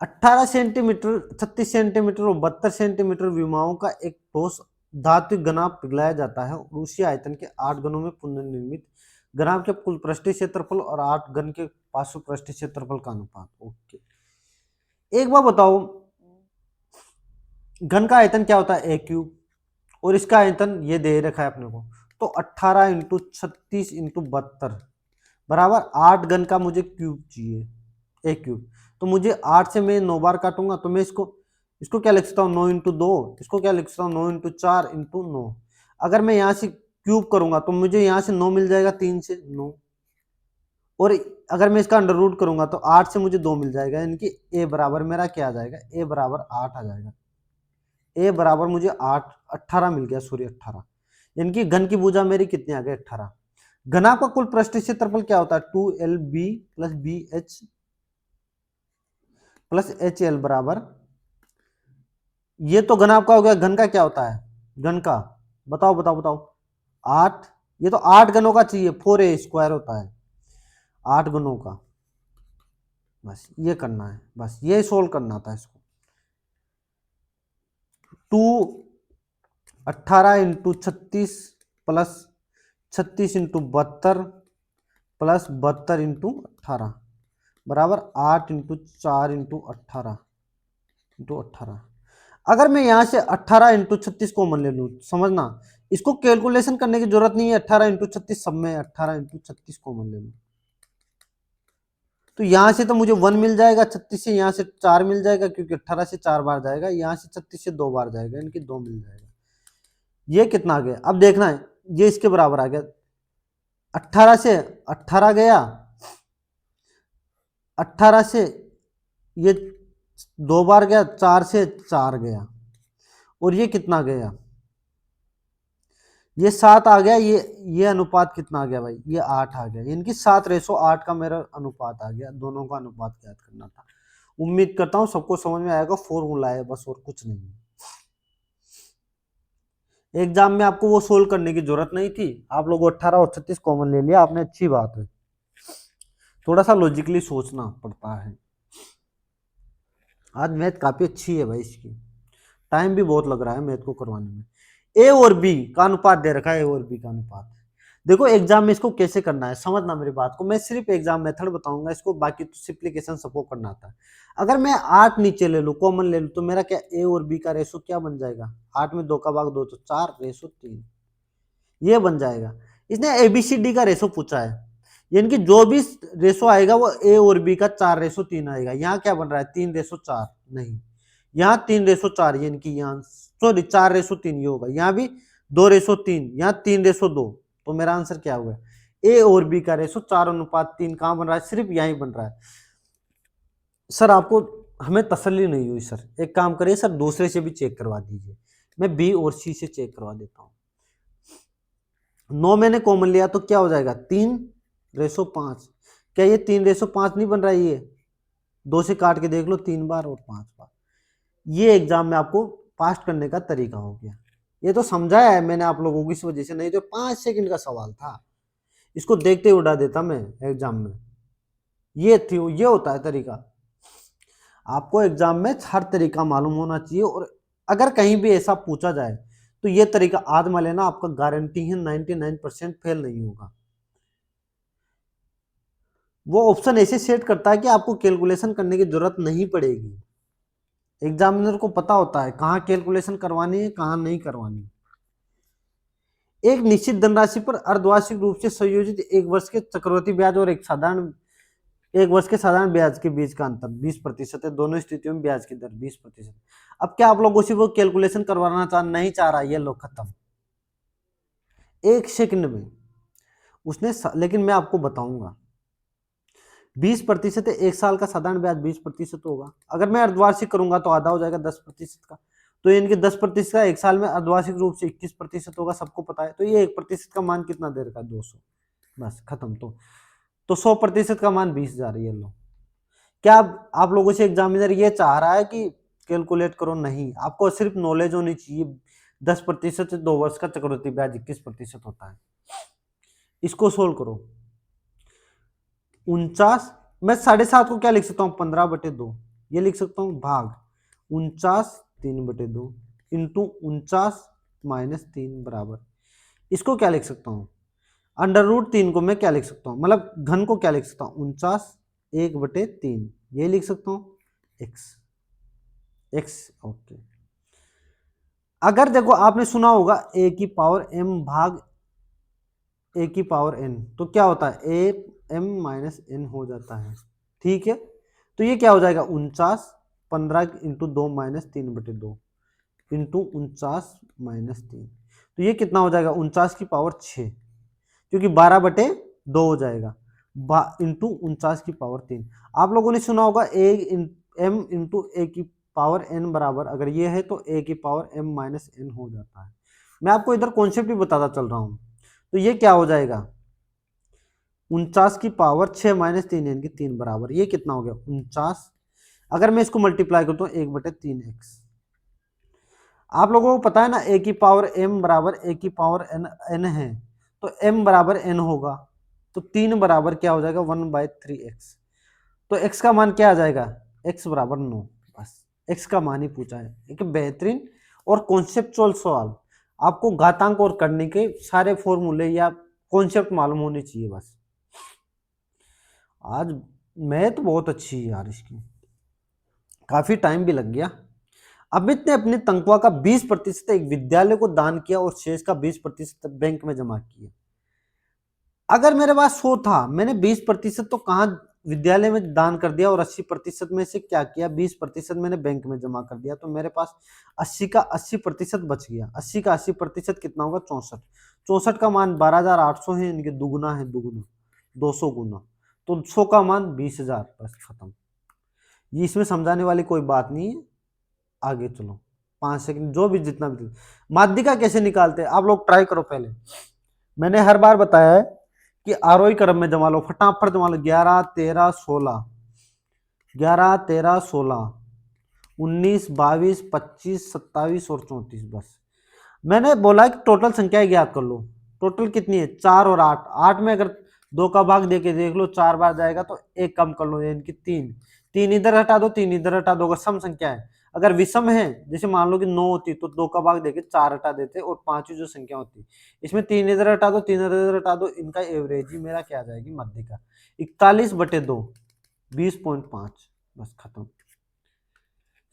18 सेंटीमीटर, 36 सेंटीमीटर और 72 सेंटीमीटर विमाओं का एक ठोस धातु घनाभ पिघलाया जाता है, और उसी आयतन के 8 घनों में पुनर्निर्मित घनाभ के कुल पृष्ठीय क्षेत्रफल और 8 घन के पार्श्व पृष्ठीय क्षेत्रफल का अनुपात। ओके, एक बार बताओ, घन का आयतन क्या होता है a³ और इसका आयतन ये दे रखा है अपने को, तो 18 × 36 × 72 बराबर 8 घन का मुझे क्यूब चाहिए, a³। तो मुझे 8 से मैं 9 बार काटूंगा, तो मैं इसको क्या लिख सकता हूँ 9 × 2, इसको क्या लिख सकता हूँ 9 × 4 × 9। अगर मैं यहाँ से क्यूब करूंगा तो मुझे यहाँ से 9 मिल जाएगा, 3 से 9, और अगर मैं इसका अंडर रूट करूंगा तो 8 से मुझे 2 मिल जाएगा, यानी कि a बराबर मेरा क्या आ जाएगा, a बराबर 8 आ जाएगा। a बराबर मुझे 8 18 मिल गया, सॉरी 18, यानी कि घन की भुजा मेरी कितनी आ गई 18। घनाभ का कुल पृष्ठीय क्षेत्रफल क्या होता है 2lb + bh + hl बराबर, ये तो घनाभ का हो गया। घन का क्या होता है, घन का बताओ बताओ बताओ, 8, ये तो 8 घनों का चाहिए, 4a² होता है 8 घनों का। बस ये करना है, बस ये सोल्व करना था इसको। 2 18 × 36 प्लस 36 × 72 प्लस 72 × 18 बराबर 8 × 4 × 18 × 18। अगर मैं यहाँ से 18 इंटू 36 कॉमन ले लूँ, समझना इसको कैलकुलेशन करने की जरूरत नहीं है, 18 इंटू 36 सब में 18 इंटू 36 कॉमन ले लूँ तो यहाँ से तो मुझे 1 मिल जाएगा, 36 से यहाँ से 4 मिल जाएगा क्योंकि 18 से 4 बार जाएगा, यहाँ से 36 से 2 बार जाएगा, इनकी 2 मिल जाएगा। ये कितना आ गया अब देखना है, ये इसके बराबर आ गया, 18 से 18 गया, 18 से ये 2 बार गया, 4 से 4 गया, और ये कितना गया, ये 7 आ गया, ये अनुपात कितना आ गया भाई, ये 8 आ गया, इनकी 7:8 का मेरा अनुपात आ गया। दोनों का अनुपात याद करना था। उम्मीद करता हूं सबको समझ में आएगा, फॉर्मूला है बस और कुछ नहीं। एग्जाम में आपको वो सोल्व करने की जरूरत नहीं थी, आप लोगों 18 और 36 कॉमन ले लिया आपने, अच्छी बात है। थोड़ा सा लॉजिकली सोचना पड़ता है। आज मैथ काफी अच्छी है भाई, इसकी टाइम भी बहुत लग रहा है मैथ को करवाने में। ए और बी का अनुपात दे रखा है, ए और बी का अनुपात। देखो एग्जाम में इसको कैसे करना है समझना मेरी बात को, मैं सिर्फ एग्जाम मेथड बताऊंगा इसको, बाकी तो सिंप्लीकेशन सबको करना आता है। अगर मैं 8 नीचे ले लूँ, कॉमन ले लूँ, तो मेरा क्या ए और बी का रेशो क्या बन जाएगा, 8 में 2 का भाग 2 तो 4:3 ये बन जाएगा। इसने एबीसीडी का रेशो पूछा है, यानी कि जो भी रेशो आएगा वो ए और बी का 4:3 आएगा। यहाँ क्या बन रहा है 3:4, नहीं यहाँ 3:4, यानी कि यहाँ सॉरी 4:3 ये होगा, यहाँ भी 2:3, यहाँ 3:2, तो मेरा आंसर क्या हुआ, ए और बी का रेशो 4:3 कहाँ बन रहा है, सिर्फ यहीं बन रहा है। सर आपको हमें तसल्ली नहीं हुई सर, एक काम करिए सर दूसरे से भी चेक करवा दीजिए, मैं बी और सी से चेक करवा देता हूँ। 9 मैंने कॉमन लिया तो क्या हो जाएगा 3:5, क्या ये 3:5 नहीं बन रहा है, ये 2 से काट के देख लो 3 बार और 5 बार। ये एग्जाम में आपको पास करने का तरीका हो गया। ये तो समझाया है मैंने आप लोगों की इस वजह से, नहीं तो 5 सेकंड का सवाल था, इसको देखते ही उड़ा देता मैं एग्जाम में। ये होता है तरीका। आपको एग्जाम में हर तरीका मालूम होना चाहिए, और अगर कहीं भी ऐसा पूछा जाए तो ये तरीका आजमा लेना, आपका गारंटी है 99% फेल नहीं होगा। वो ऑप्शन ऐसे सेट करता है कि आपको कैलकुलेशन करने की जरूरत नहीं पड़ेगी। एग्जामिनर को पता होता है कहाँ कैलकुलेशन करवानी है कहाँ नहीं करवानी है। एक निश्चित धनराशि पर अर्धवार्षिक रूप से संयोजित एक वर्ष के चक्रवृद्धि ब्याज और एक वर्ष के साधारण ब्याज के बीच का अंतर 20% है, दोनों स्थितियों में ब्याज की दर 20%। अब क्या आप लोगों से वो कैलकुलेशन करवाना नहीं चाह रहा, ये लो खत्म 1 सेकंड में उसने, लेकिन मैं आपको बताऊंगा 20% है, 1 साल का साधारण ब्याज 20% होगा। अगर मैं अर्धवार्षिक करूंगा तो आधा हो जाएगा 10% का, तो इनके 10% का 1 साल में अर्धवार्षिक रूप से 21% होगा, सबको पता है। तो ये 1% का मान कितना दे रखा है 200, बस खत्म। तो 100% का मान 20,000, ये लो। क्या आप लोगों से एग्जामिनर ये चाह रहा है कि कैलकुलेट करो, नहीं, आपको सिर्फ नॉलेज होनी चाहिए 10% से 2 वर्ष का चक्रवृद्धि ब्याज 21% होता है। इसको सोल्व करो, 49, मैं 7.5 को क्या लिख सकता हूँ 15/2, ये लिख सकता हूँ भाग 49 3/2 इंटू 49-3 बराबर, इसको क्या लिख सकता हूँ √3 को मैं क्या लिख सकता हूँ, मतलब घन को क्या लिख सकता हूँ 49/3, ये लिख सकता हूँ x ओके। अगर देखो आपने सुना होगा a की पावर m भाग a की पावर n, तो क्या होता है a m माइनस n हो जाता है, ठीक है। तो ये क्या हो जाएगा 49 15 इंटू 2 माइनस 3/2 इंटू 49-3, तो ये कितना हो जाएगा 49 की पावर 6, क्योंकि 12/2 हो जाएगा, इंटू 49 की पावर 3। आप लोगों ने सुना होगा m इंटू ए की पावर n बराबर, अगर ये है तो a की पावर m माइनस n हो जाता है। मैं आपको इधर कॉन्सेप्ट भी बताता चल रहा हूं, तो ये क्या हो जाएगा 49 की पावर 6 माइनस 3 यानी कि 3 बराबर, ये कितना हो गया 49। अगर मैं इसको मल्टीप्लाई करता हूँ 1/3x, आप लोगों को पता है ना a की पावर m बराबर a की पावर n है, तो m बराबर n होगा, तो 3 बराबर क्या हो जाएगा 1/3x, तो x का मान क्या आ जाएगा x बराबर 9, बस x का मान ही पूछा है। एक बेहतरीन और कॉन्सेप्चुअल सवाल, आपको घातांक और करने के सारे फॉर्मूले या कॉन्सेप्ट मालूम होने चाहिए बस। आज मैथ बहुत अच्छी है यार, इसकी काफी टाइम भी लग गया। अमित ने अपनी तनख्वाह का 20% एक विद्यालय को दान किया और शेष का 20% बैंक में जमा किया। अगर मेरे पास 100 था, मैंने 20% तो कहाँ विद्यालय में दान कर दिया और 80% में से क्या किया, 20% मैंने बैंक में जमा कर दिया, तो मेरे पास 80 का 80% बच गया। 80 का 80% कितना होगा, 64। 64 का मान 12,800 है, इनके दुगुना है, दुगुना 200 गुना, तो 100 का मान 20,000, बस खत्म। ये इसमें समझाने वाली कोई बात नहीं है। आगे चलो, 5 सेकंड, जो भी जितना भी। माध्यिका कैसे निकालते हैं आप लोग ट्राई करो पहले। मैंने हर बार बताया है कि आरोही क्रम में जमा लो, फटाफट जमा लो। 11 13 16, 11 13 16, 19 22 25 27 और 34, बस। मैंने बोला कि टोटल संख्याएं ज्ञात कर लो। टोटल कितनी है, 4 और 8। 8 में अगर 2 का भाग देके देख लो, 4 बार जाएगा तो 1 कम कर लो, यानी कि 3। 3 इधर हटा दो, 3 इधर हटा दो, सम संख्या है। अगर विषम है, जैसे मान लो कि 9 होती तो 2 का भाग देके 4 हटा देते और 5वीं जो संख्या होती, इसमें 3 इधर हटा दो, 3 इधर हटा दो, इनका एवरेज ही मेरा क्या आ जाएगी, माध्यिका। 41/2, 20.5, बस खत्म।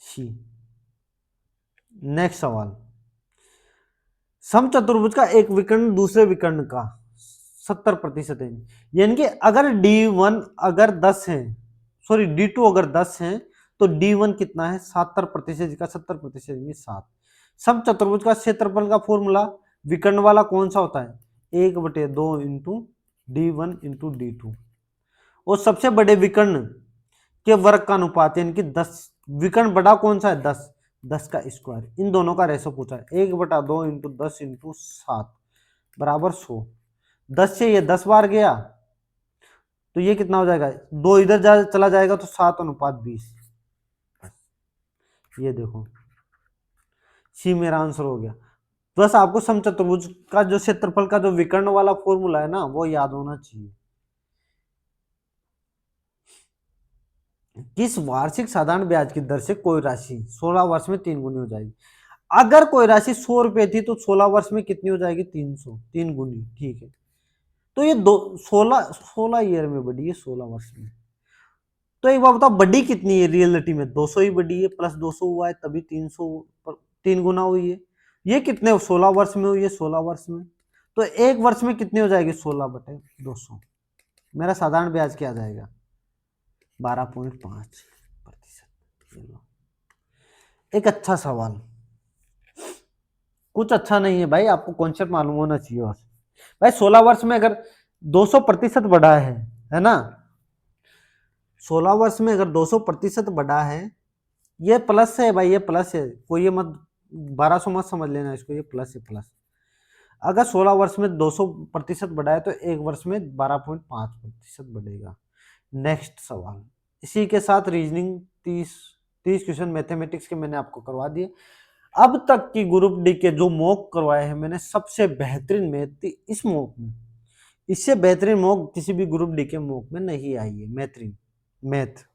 सी। नेक्स्ट सवाल, समचतुर्भुज का एक विकर्ण दूसरे विकर्ण का 70% है, यानी कि अगर D1 अगर 10 है, सॉरी D2 अगर 10 है, तो D1 कितना है, 70% का 70% 7। समचतुर्भुज का क्षेत्रफल का फॉर्मूला विकर्ण वाला कौन सा होता है, 1/2 इंटू D1 इंटू D2। और सबसे बड़े विकर्ण के वर्ग का अनुपात, यानी कि 10। विकर्ण बड़ा कौन सा है, 10। 10 का स्क्वायर, इन दोनों का रेशो पूछा है, 1/2 इंटू 10 इंटू 7 बराबर 100। 10 से ये 10 बार गया तो ये कितना हो जाएगा, 2 इधर चला जाएगा तो 7/20। ये देखो, सी मेरा आंसर हो गया। बस आपको समचतुर्भुज का जो क्षेत्रफल का जो विकर्ण वाला फॉर्मूला है ना, वो याद होना चाहिए। किस वार्षिक साधारण ब्याज की दर से कोई राशि 16 वर्ष में 3 गुनी हो जाएगी। अगर कोई राशि 100 रुपए थी तो 16 वर्ष में कितनी हो जाएगी, 300, 3 गुनी, ठीक है। तो ये 16 ईयर में बढ़ी है, 16 वर्ष में। तो एक बात बताओ, बढ़ी कितनी है रियलिटी में, 200 ही बढ़ी है, प्लस 200 हुआ है तभी 300 3 गुना हुई है। ये कितने 16 वर्ष में हुई है, 16 वर्ष में। तो एक वर्ष में कितनी हो जाएगी, 16/200। मेरा साधारण ब्याज क्या आ जाएगा, 12.5%। एक अच्छा सवाल, कुछ अच्छा नहीं है भाई, आपको कॉन्सेप्ट मालूम होना चाहिए। और भाई 16 वर्ष में अगर 200% बढ़ा है ना, 16 वर्ष में अगर 200% बढ़ा है, ये प्लस है भाई, ये प्लस है, कोई ये मत 1200 मत समझ लेना इसको, ये प्लस है, प्लस। अगर 16 वर्ष में 200% बढ़ा है तो एक वर्ष में 12.5% बढ़ेगा। नेक्स्ट सवाल, इसी के साथ रीजनिंग 30 क्वेश्चन मैथमेटिक्स के मैंने आपको करवा दिए। अब तक की ग्रुप डी के जो मॉक करवाए हैं मैंने, सबसे बेहतरीन मैथ इस मॉक में, इससे बेहतरीन मॉक किसी भी ग्रुप डी के मॉक में नहीं आई है। बेहतरीन मैथ,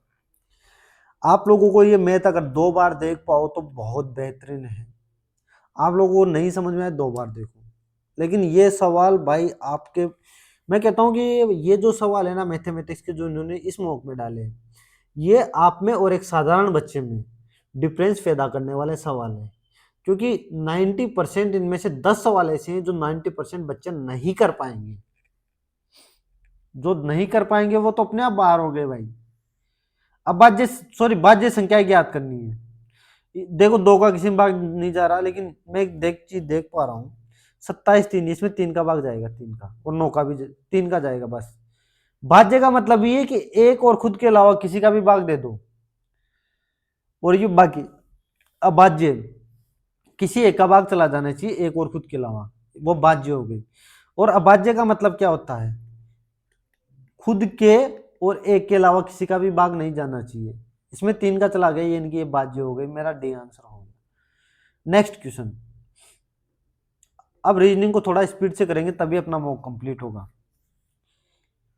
आप लोगों को ये मैथ अगर 2 बार देख पाओ तो बहुत बेहतरीन है। आप लोगों को नहीं समझ में आए 2 बार देखो, लेकिन ये सवाल भाई आपके, मैं कहता हूँ कि ये जो सवाल है ना मैथमेटिक्स के, जो इन्होंने इस मॉक में डाले हैं, ये आप में और एक साधारण बच्चे में डिफरेंस पैदा करने वाले सवाल है। क्योंकि 90% इनमें से 10 सवाल ऐसे हैं जो 90% बच्चे नहीं कर पाएंगे। जो नहीं कर पाएंगे वो तो अपने आप बाहर हो गए भाई। अब बाध्य संख्या ज्ञात करनी है। देखो 2 का किसी में भाग नहीं जा रहा, लेकिन मैं एक चीज देख पा रहा हूँ, 27 3, इसमें 3 का भाग जाएगा, 3 का, और 9 का भी 3 का जाएगा। बस भाज्य का मतलब ये है कि एक और खुद के अलावा किसी का भी भाग दे दो, और ये बाकी अभाज्य किसी एक का भाग चला जाना चाहिए, एक और खुद के अलावा, वो भाज्य हो गई। और अभाज्य का मतलब क्या होता है, खुद के और एक के अलावा किसी का भी भाग नहीं जाना चाहिए। इसमें 3 का चला गया, यानी कि ये भाज्य हो गई, मेरा डी आंसर हो गया। नेक्स्ट क्वेश्चन, अब रीजनिंग को थोड़ा स्पीड से करेंगे तभी अपना मॉक कंप्लीट होगा।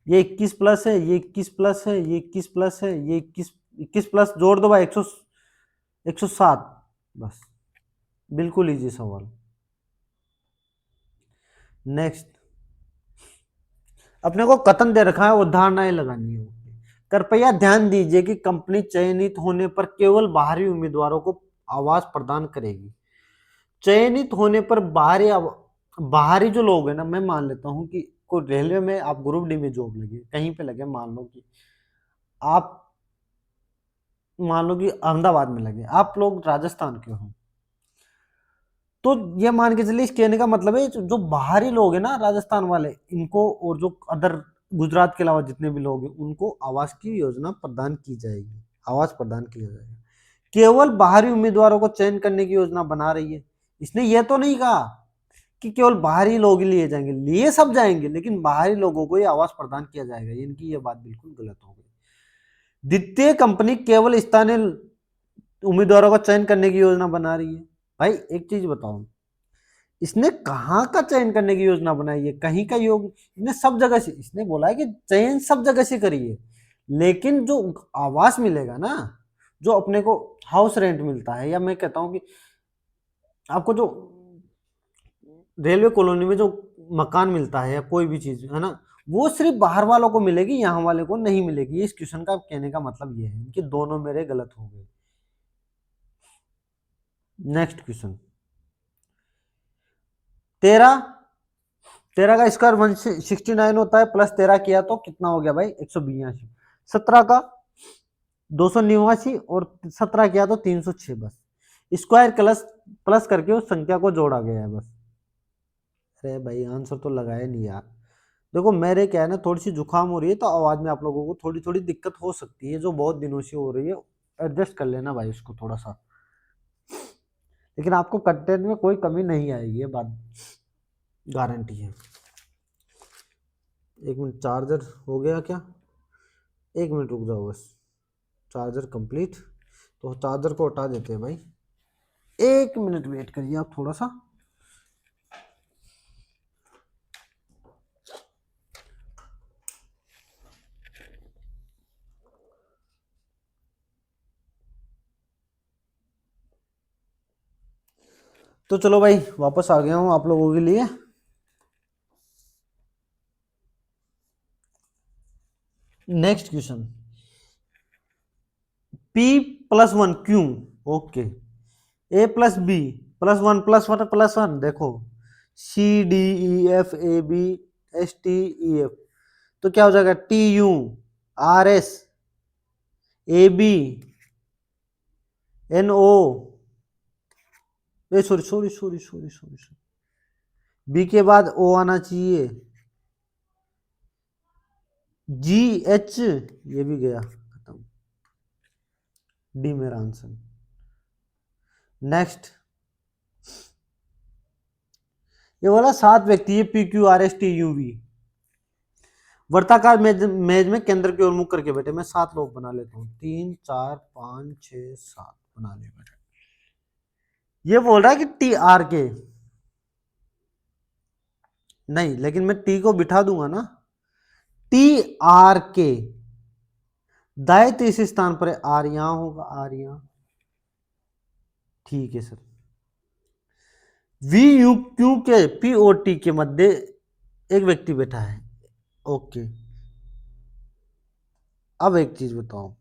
ये 21 प्लस है, ये 21 प्लस है, ये 21 प्लस है, ये 21 प्लस जोड़ दो भाई, 107, बस। बिल्कुल इजी सवाल। नेक्स्ट, अपने को कथन दे रखा है और धारणाएं लगानी है। कृपया ध्यान दीजिए कि कंपनी चयनित होने पर केवल बाहरी उम्मीदवारों को आवाज प्रदान करेगी। चयनित होने पर बाहरी जो लोग है ना, मैं मान लेता हूं कि कोई रेलवे में आप ग्रुप डी में जॉब लगे, कहीं पे लगे, मान लो कि आप मान लो कि अहमदाबाद में लगे, आप लोग राजस्थान के हो, तो ये मान के चलिए, इस कहने का मतलब है जो बाहरी लोग हैं ना राजस्थान वाले, इनको और जो अदर गुजरात के अलावा जितने भी लोग हैं उनको आवास की योजना प्रदान की जाएगी, आवास प्रदान किया जाएगा। केवल बाहरी उम्मीदवारों को चयन करने की योजना बना रही है। इसने ये तो नहीं कहा कि केवल बाहरी लोग ही लिए जाएंगे, लिए सब जाएंगे, लेकिन बाहरी लोगों को ये आवास प्रदान किया जाएगा। इनकी ये बात बिल्कुल गलत हो गई। द्वितीय कंपनी केवल स्थानीय उम्मीदवारों का चयन करने की योजना बना रही है। भाई एक चीज बताओ, इसने कहाँ का चयन करने की योजना बनाई है? कहीं का योग, इसने सब जगह से, इसने बोला है कि चयन सब जगह से करिए, लेकिन जो आवास मिलेगा ना, जो अपने को हाउस रेंट मिलता है, या मैं कहता हूं कि आपको जो रेलवे कॉलोनी में जो मकान मिलता है या कोई भी चीज है ना, वो सिर्फ बाहर वालों को मिलेगी, यहाँ वाले को नहीं मिलेगी। इस क्वेश्चन का कहने का मतलब ये है कि दोनों मेरे गलत हो गए। नेक्स्ट क्वेश्चन, 13 13 का स्क्वायर 169 होता है, प्लस 13 किया तो कितना हो गया भाई? 182। 17 का 289 और 17 किया तो 306। बस स्क्वायर प्लस प्लस करके उस संख्या को जोड़ा गया है बस। अरे भाई आंसर तो लगाया नहीं यार। देखो मेरे क्या है ना, थोड़ी सी जुकाम हो रही है, तो आवाज में आप लोगों को थोड़ी थोड़ी दिक्कत हो सकती है, जो बहुत दिनों से हो रही है। एडजस्ट कर लेना भाई उसको थोड़ा सा, लेकिन आपको कंटेंट में कोई कमी नहीं आएगी, ये बात गारंटी है। एक मिनट, चार्जर हो गया क्या? एक मिनट रुक जाओ बस, चार्जर कंप्लीट। तो चार्जर को हटा देते हैं भाई, एक मिनट वेट करिए आप थोड़ा सा। तो चलो भाई वापस आ गया हूँ आप लोगों के लिए। नेक्स्ट क्वेश्चन, P प्लस 1 क्यों? Okay, A plus B plus one plus one, देखो CDEFABSTEF, तो क्या हो जाएगा? TURSABNO, A sorry sorry sorry sorry sorry sorry, B के बाद O आना चाहिए, GH, ये भी गया खत्म, डी मेरा आंसर। नेक्स्ट, ये बोला 7 व्यक्ति है, PQRSTUV वर्ताकार मेज में केंद्र की ओर मुख करके बैठे। मैं 7 लोग बना लेता हूँ, 3 4 5 6 7 बना ले बैठे। ये बोल रहा है कि TR नहीं, लेकिन मैं T को बिठा दूंगा ना, TR दाएं तीसरे स्थान पर है, R यहां होगा, R यहां, ठीक है सर। VUQ के POT के मध्य एक व्यक्ति बैठा है, ओके। अब एक चीज बताओ,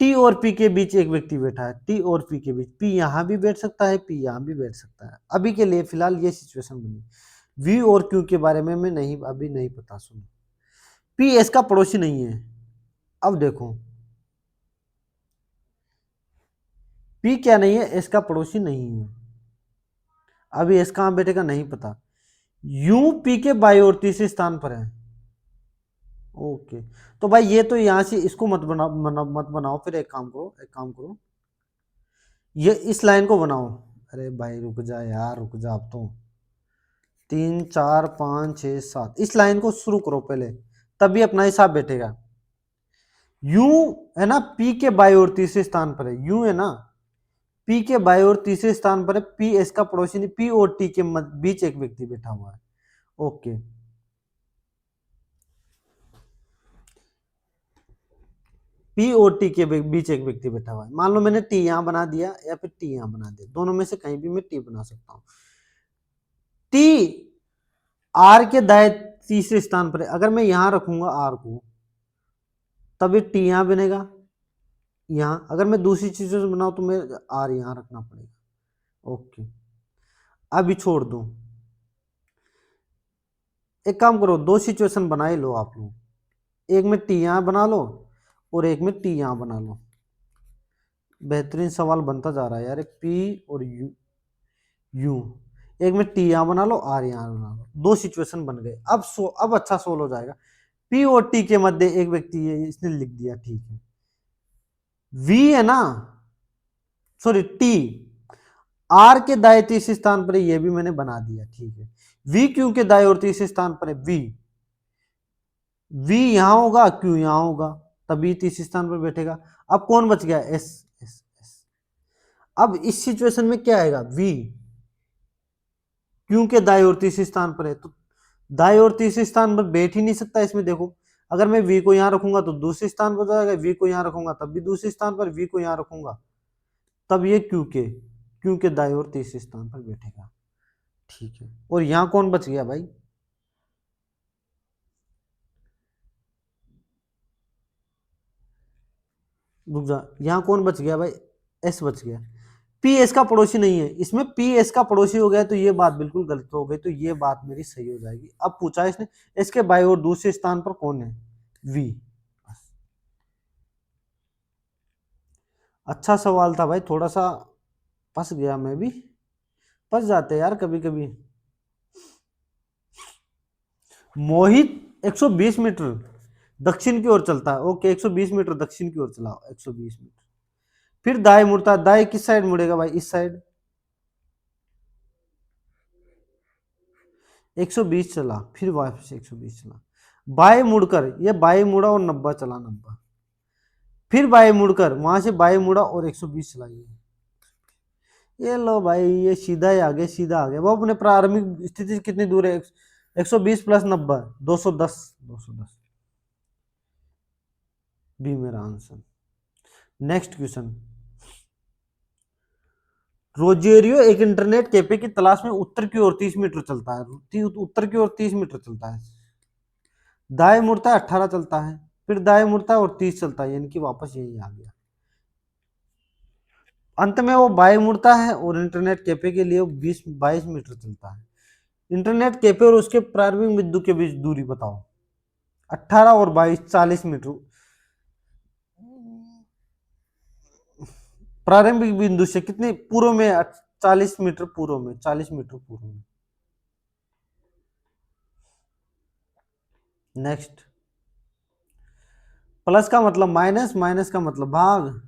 T और P के बीच एक व्यक्ति बैठा है, T और P के बीच, P यहां भी बैठ सकता है, P यहां भी बैठ सकता है। अभी के लिए फिलहाल ये सिचुएशन बनी। V और Q के बारे में मैं नहीं, अभी नहीं पता, सुनो। P S का पड़ोसी नहीं है। अब देखो, P क्या नहीं है? S का पड़ोसी नहीं है। अभी S कहां बैठेगा नहीं पता। U P के बाई और तीसरे स्थान पर है, ओके। तो भाई ये तो यहां से इसको मत बनाओ, फिर एक काम करो, एक काम करो, ये इस लाइन को बनाओ। अरे भाई रुक जा यार, रुक जा, अब तो 3 4 5 6 7, इस लाइन को शुरू करो पहले, तभी अपना हिसाब बैठेगा। यू है ना, पी के बाई और तीसरे स्थान पर है, यू है ना, पी के बाई और तीसरे स्थान पर है, पी एस का पड़ोसी नहीं, पी और टी के बीच एक व्यक्ति बैठा हुआ है, ओके। पी और टी के बीच एक व्यक्ति बैठा हुआ है। मान लो मैंने टी यहां बना दिया या फिर टी यहां बना दिया, दोनों में से कहीं भी मैं टी बना सकता हूं। टी आर के दाएं तीसरे स्थान पर है, अगर मैं यहां रखूंगा आर को, तभी टी यहां बनेगा, यहाँ अगर मैं दूसरी चीजों से बनाऊं तो मैं आर यहाँ रखना पड़ेगा। ओके, अभी छोड़ दो। एक काम करो, दो सिचुएशन बना ही लो आप लोग, एक में टी यहाँ बना लो और एक में टी यहाँ बना लो। बेहतरीन सवाल बनता जा रहा है यार, एक पी और यू, यू, एक में टी यहाँ बना लो, आर यहाँ बना लो, दो सिचुएशन बन गए। अब अच्छा सोल्व हो जाएगा। पी और टी के मध्य एक व्यक्ति है, इसने लिख दिया, ठीक है। वी है ना, सॉरी टी, आर के दाएं तीसरे स्थान पर है, ये भी मैंने बना दिया, ठीक है। वी क्यू के दाएं और तीसरे स्थान पर है, वी, वी यहां होगा, क्यू यहां होगा, तभी तीसरे स्थान पर बैठेगा। अब कौन बच गया, एस, एस, एस। अब इस सिचुएशन में क्या आएगा, वी क्यू के दाएं और तीसरे स्थान पर है, तो दाएं और तीसरे स्थान पर बैठ ही नहीं सकता इसमें। देखो, अगर मैं वी को यहां रखूंगा तो दूसरे स्थान पर जाएगा, वी को यहां रखूंगा तब भी दूसरे स्थान पर, वी को यहां रखूंगा तब ये क्यू के दाएं और तीसरे स्थान पर बैठेगा, ठीक है। और यहां कौन बच गया भाई, रुक जा, यहां कौन बच गया भाई, एस बच गया। पी एस का पड़ोसी नहीं है, इसमें पी एस का पड़ोसी हो गया तो ये बात बिल्कुल गलत हो गई, तो ये बात मेरी सही हो जाएगी। अब पूछा इसने, इसके बाई और दूसरे स्थान पर कौन है, वी। अच्छा सवाल था भाई, थोड़ा सा फंस गया, मैं भी फंस जाते यार कभी कभी। मोहित 120 मीटर दक्षिण की ओर चलता है, ओके 120 मीटर दक्षिण की ओर चलाओ, 120 मीटर। फिर दाएं मुड़ता है, दाएं किस साइड मुड़ेगा भाई, इस साइड। 120 चला, फिर वापस 120 चला, बाएं मुड़कर, ये बाएं मुड़ा और 90 चला, 90, फिर बाएं मुड़कर वहां से बाएं मुड़ा और 120 चलाइए। ये लो भाई, ये सीधा ही आगे, सीधा आ गया। वो अपने प्रारंभिक स्थिति से कितनी दूर है, 120 प्लस 90, 210, 210 बी मेरा आंसर। नेक्स्ट क्वेश्चन, रोजेरियो एक इंटरनेट कैफे की तलाश में उत्तर की ओर 30 मीटर चलता है, उत्तर की ओर 30 मीटर चलता है, दाएं मुड़ता है 18 चलता है, फिर दाएं मुड़ता है और 30 चलता है, यानी कि वापस यही आ गया। अंत में वो बाएं मुड़ता है और इंटरनेट कैफे के लिए 22 मीटर चलता है। इंटरनेट कैफे और उसके प्रारंभिक बिंदु के बीच दूरी बताओ, 18 और 22, 40 मीटर। प्रारंभिक बिंदु से कितने पूर्व में, 40 मीटर पूर्व में, 40 मीटर पूर्व में। नेक्स्ट, प्लस का मतलब माइनस, माइनस का मतलब भाग,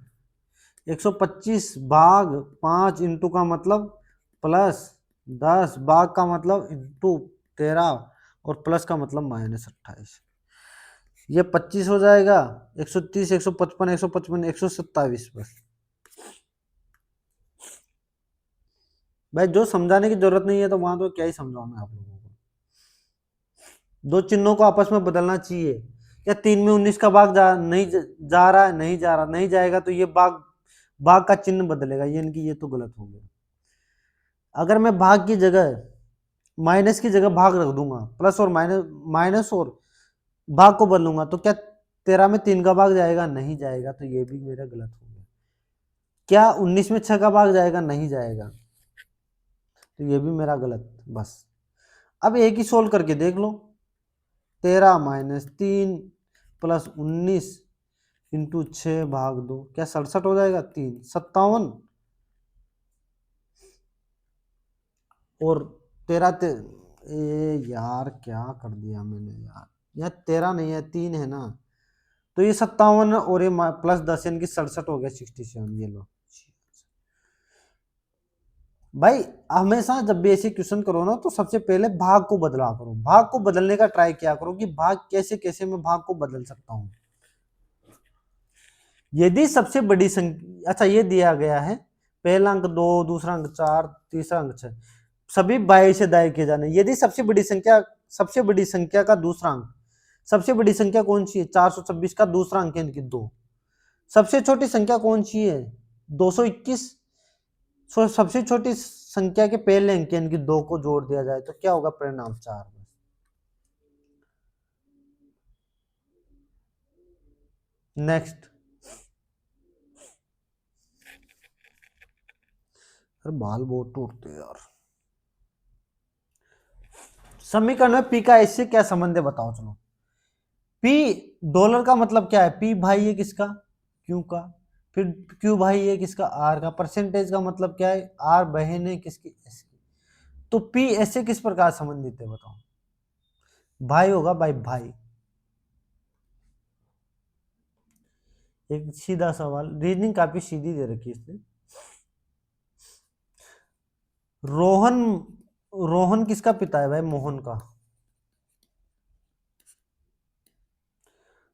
125 भाग 5 इंटू का मतलब प्लस 10, भाग का मतलब इंटू 13, और प्लस का मतलब -28। ये 25 हो जाएगा, 130, 155, 155, 127 बस। भाई जो समझाने की जरूरत नहीं है तो वहां तो क्या ही समझाऊं मैं आप लोगों को। दो चिन्हों को आपस में बदलना चाहिए। क्या 3 में 19 का भाग जा रहा है, नहीं जा रहा, नहीं जाएगा तो ये भाग, भाग का चिन्ह बदलेगा, यानी कि ये तो गलत हो गया। अगर मैं भाग की जगह, माइनस की जगह भाग रख दूंगा, प्लस और माइनस, माइनस और भाग को बदलूंगा तो क्या 13 में 3 का भाग जाएगा, नहीं जाएगा, तो ये भी मेरा गलत हो गया। क्या 19 में 6 का भाग जाएगा, नहीं जाएगा, तो ये भी मेरा गलत। बस अब एक ही सोल्व करके देख लो, 13 - 3 प्लस 19 इंटू 6 भाग 2, क्या 67 हो जाएगा, 3 57, और 13 यार क्या कर दिया मैंने यार, यहाँ 13 नहीं है, 3 है ना, तो ये 57 और ये प्लस 10 यानी कि 67 हो गया, 67। ये लो भाई, हमेशा जब भी ऐसे क्वेश्चन करो ना तो सबसे पहले भाग को बदला करो, भाग को बदलने का ट्राई किया करो कि भाग कैसे कैसे मैं भाग को बदल सकता हूँ। यदि सबसे बड़ी संख्या, अच्छा ये दिया गया है, पहला अंक 2, दूसरा अंक 4, तीसरा अंक 6, सभी बाएं से दाएं किए जाने। यदि सबसे बड़ी संख्या का दूसरा अंक, सबसे बड़ी संख्या कौन सी है, 426 का दूसरा अंक यानी कि 2। सबसे छोटी संख्या कौन सी है, 221। सबसे छोटी संख्या के पहले अंक यानी कि 2 को जोड़ दिया जाए तो क्या होगा, परिणाम 4। नेक्स्ट, अरे बाल बहुत टूटते यार। समीकरण में पी का इससे क्या संबंध है बताओ। चलो, पी डॉलर का मतलब क्या है, पी भाई है किसका, क्यू का, फिर क्यू भाई है किसका, आर का। परसेंटेज का मतलब क्या है, आर बहन है किसकी, एस की। तो पी ऐसे किस प्रकार संबंधित है बताओ। भाई होगा भाई, भाई। एक सीधा सवाल, रीजनिंग काफी सीधी दे रखी है इसने। रोहन, रोहन किसका पिता है भाई, मोहन का।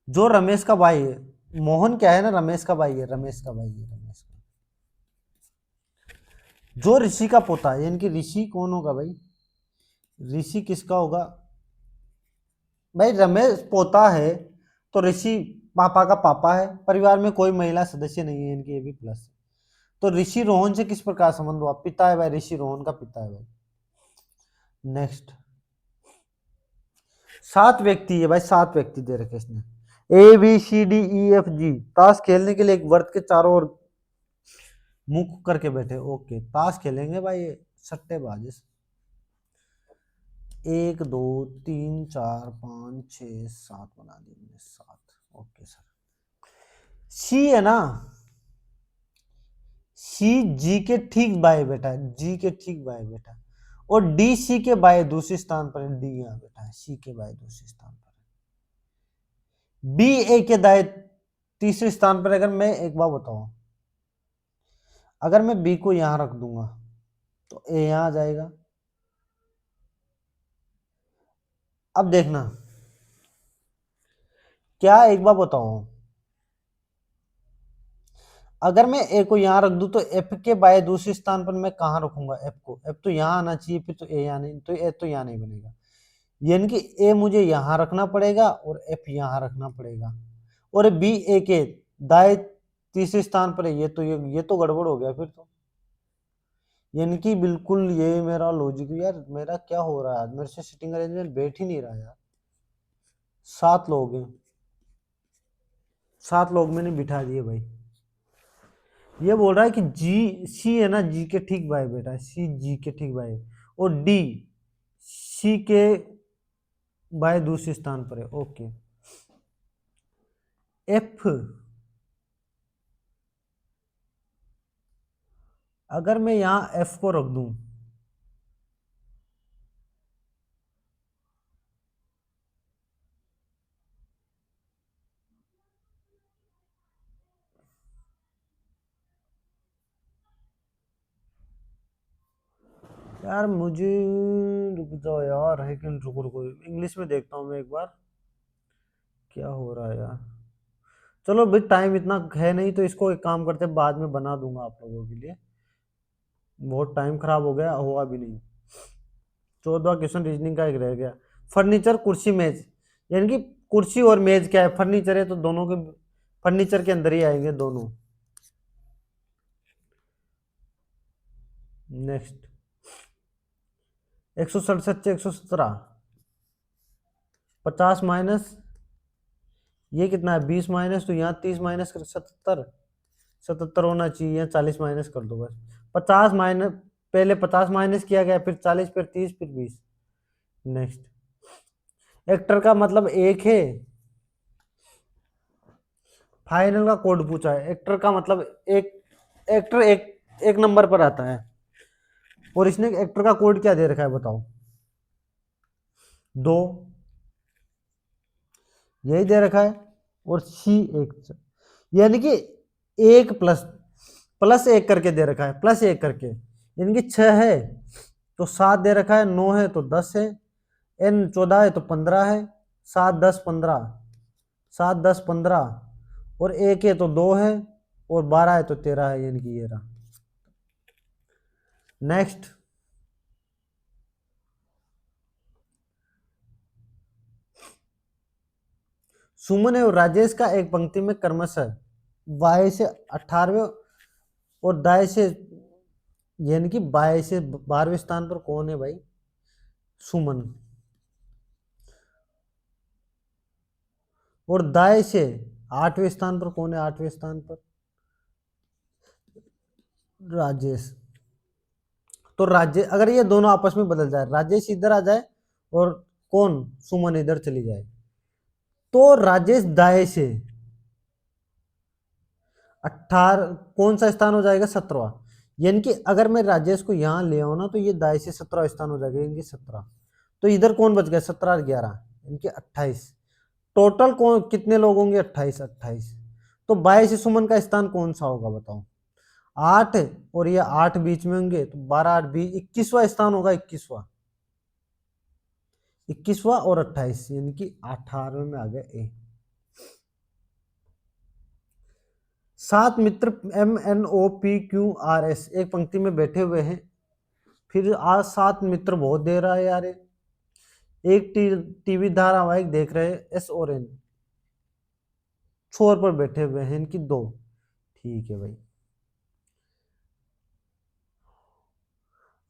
जो रमेश का भाई है, मोहन क्या है ना, रमेश का भाई है, रमेश का भाई है, रमेश का। जो ऋषि का पोता है, यानी कि ऋषि कौन होगा भाई, ऋषि किसका होगा भाई, रमेश पोता है तो ऋषि पापा का पापा है। परिवार में कोई महिला सदस्य नहीं है, इनकी ये भी प्लस है। तो ऋषि रोहन से किस प्रकार संबंध हुआ, पिता है भाई, ऋषि रोहन का पिता है भाई। नेक्स्ट, 7 व्यक्ति है भाई, 7 व्यक्ति दे रखे इसने, ABCDEFG। ताश खेलने के लिए एक वर्त के चारों ओर मुख करके बैठे। ओके, ताश खेलेंगे भाई, सट्टेबाज। 1 2 3 4 5 6 7 बना दिए 7। Okay sir. सी है ना, सी जी के ठीक बाय बेटा, जी के ठीक बाय बेटा। और डी सी के बाय दूसरे स्थान पर है, डी यहाँ बेटा है, सी के बाय दूसरे स्थान पर है, बी ए के दाएं तीसरे स्थान पर। अगर मैं एक बार बताऊं, अगर मैं बी को यहां रख दूंगा तो ए यहां आ जाएगा। अब देखना, क्या एक बार बताओ, अगर मैं ए को यहां रख दूं तो एफ के बाय दूसरे स्थान पर मैं कहां रखूंगा एफ को, एफ तो यहां आना चाहिए, फिर तो ए यहां नहीं, तो ए तो यहां नहीं बनेगा। यानी कि ए मुझे यहां रखना पड़ेगा और एफ यहां रखना पड़ेगा, और बी ए के दाएं तीसरे स्थान पर है, ये तो गड़बड़ हो गया फिर तो। यानी कि बिल्कुल ये मेरा लॉजिक, यार मेरा क्या हो रहा है आज, मेरे से सिटिंग अरेंजमेंट बैठ ही नहीं रहा यार। 7 लोग हैं, 7 लोग मैंने बिठा दिए भाई। ये बोल रहा है कि जी सी है ना, जी के ठीक बाय बेटा, सी जी के ठीक बाय, और डी सी के बाय दूसरे स्थान पर है। ओके, एफ, अगर मैं यहां एफ को रख दूं, यार मुझे, रुक जाओ यार, है कि रुको रुको, इंग्लिश में देखता हूँ मैं एक बार क्या हो रहा है यार। चलो भाई, टाइम इतना है नहीं, तो इसको एक काम करते हैं, बाद में बना दूंगा आप लोगों के लिए। बहुत टाइम खराब हो गया, हुआ भी नहीं। 14वां क्वेश्चन रीजनिंग का एक रह गया। फर्नीचर कुर्सी मेज, यानी कि कुर्सी और मेज क्या है, फर्नीचर है तो दोनों के फर्नीचर के अंदर ही आएंगे दोनों। नेक्स्ट, 167 से 117, 50 माइनस ये कितना है, 20 माइनस, तो यहाँ 30 माइनस कर 77, 77 होना चाहिए, यहाँ 40 माइनस कर दो बस। 50 माइनस, पहले 50 माइनस किया गया, फिर 40, फिर 30, फिर 20। नेक्स्ट, एक्टर का मतलब एक है, फाइनल का कोड पूछा है, एक्टर का मतलब एक, एक्टर एक नंबर पर आता है, और इसने एक्टर का कोड क्या दे रखा है बताओ, 2, यही दे रखा है, और सी एक, यानी कि एक प्लस प्लस एक करके दे रखा है, प्लस एक करके, यानी कि 6 है तो 7 दे रखा है, 9 है तो 10 है, एन 14 है तो 15 है, 7 10 15, 7 10 15, और एक है तो 2 है, और 12 है तो 13 है, यानी कि ये रहा। नेक्स्ट, सुमन और राजेश का एक पंक्ति में क्रमशः बाएं से 18वें और दाएं से, यानी कि बाएं से 12वें स्थान पर कौन है भाई, सुमन, और दाएं से 8वें स्थान पर कौन है, 8वें स्थान पर राजेश। तो राजेश, अगर ये दोनों आपस में बदल जाए, राजेश इधर आ जाए और कौन, सुमन इधर चली जाए, तो राजेश दाएं से 18, कौन सा स्थान हो जाएगा, 17। यानी कि अगर मैं राजेश को यहां ले आऊं ना, तो ये दाएं से 17 स्थान हो जाएगा, यानी कि 17। तो इधर कौन बच गया, 17 और 11, यानी कि 28। टोटल कौन, कितने लोग होंगे, 28, 28। तो बाएं से सुमन का स्थान कौन सा होगा बताओ, 8, और ये 8 बीच में होंगे, तो 12, 8, 20, 21वां स्थान होगा, 21वां, 21वां और 28, यानी कि 18वें में आ गया ए। 7 मित्र MNOPQRS एक पंक्ति में बैठे हुए हैं। फिर आज 7 मित्र बहुत दे रहा है यार, एक टीवी धारावाहिक देख रहे हैं, एस और एन, छोर पर बैठे हुए हैं, इनकी 2। ठीक है भाई,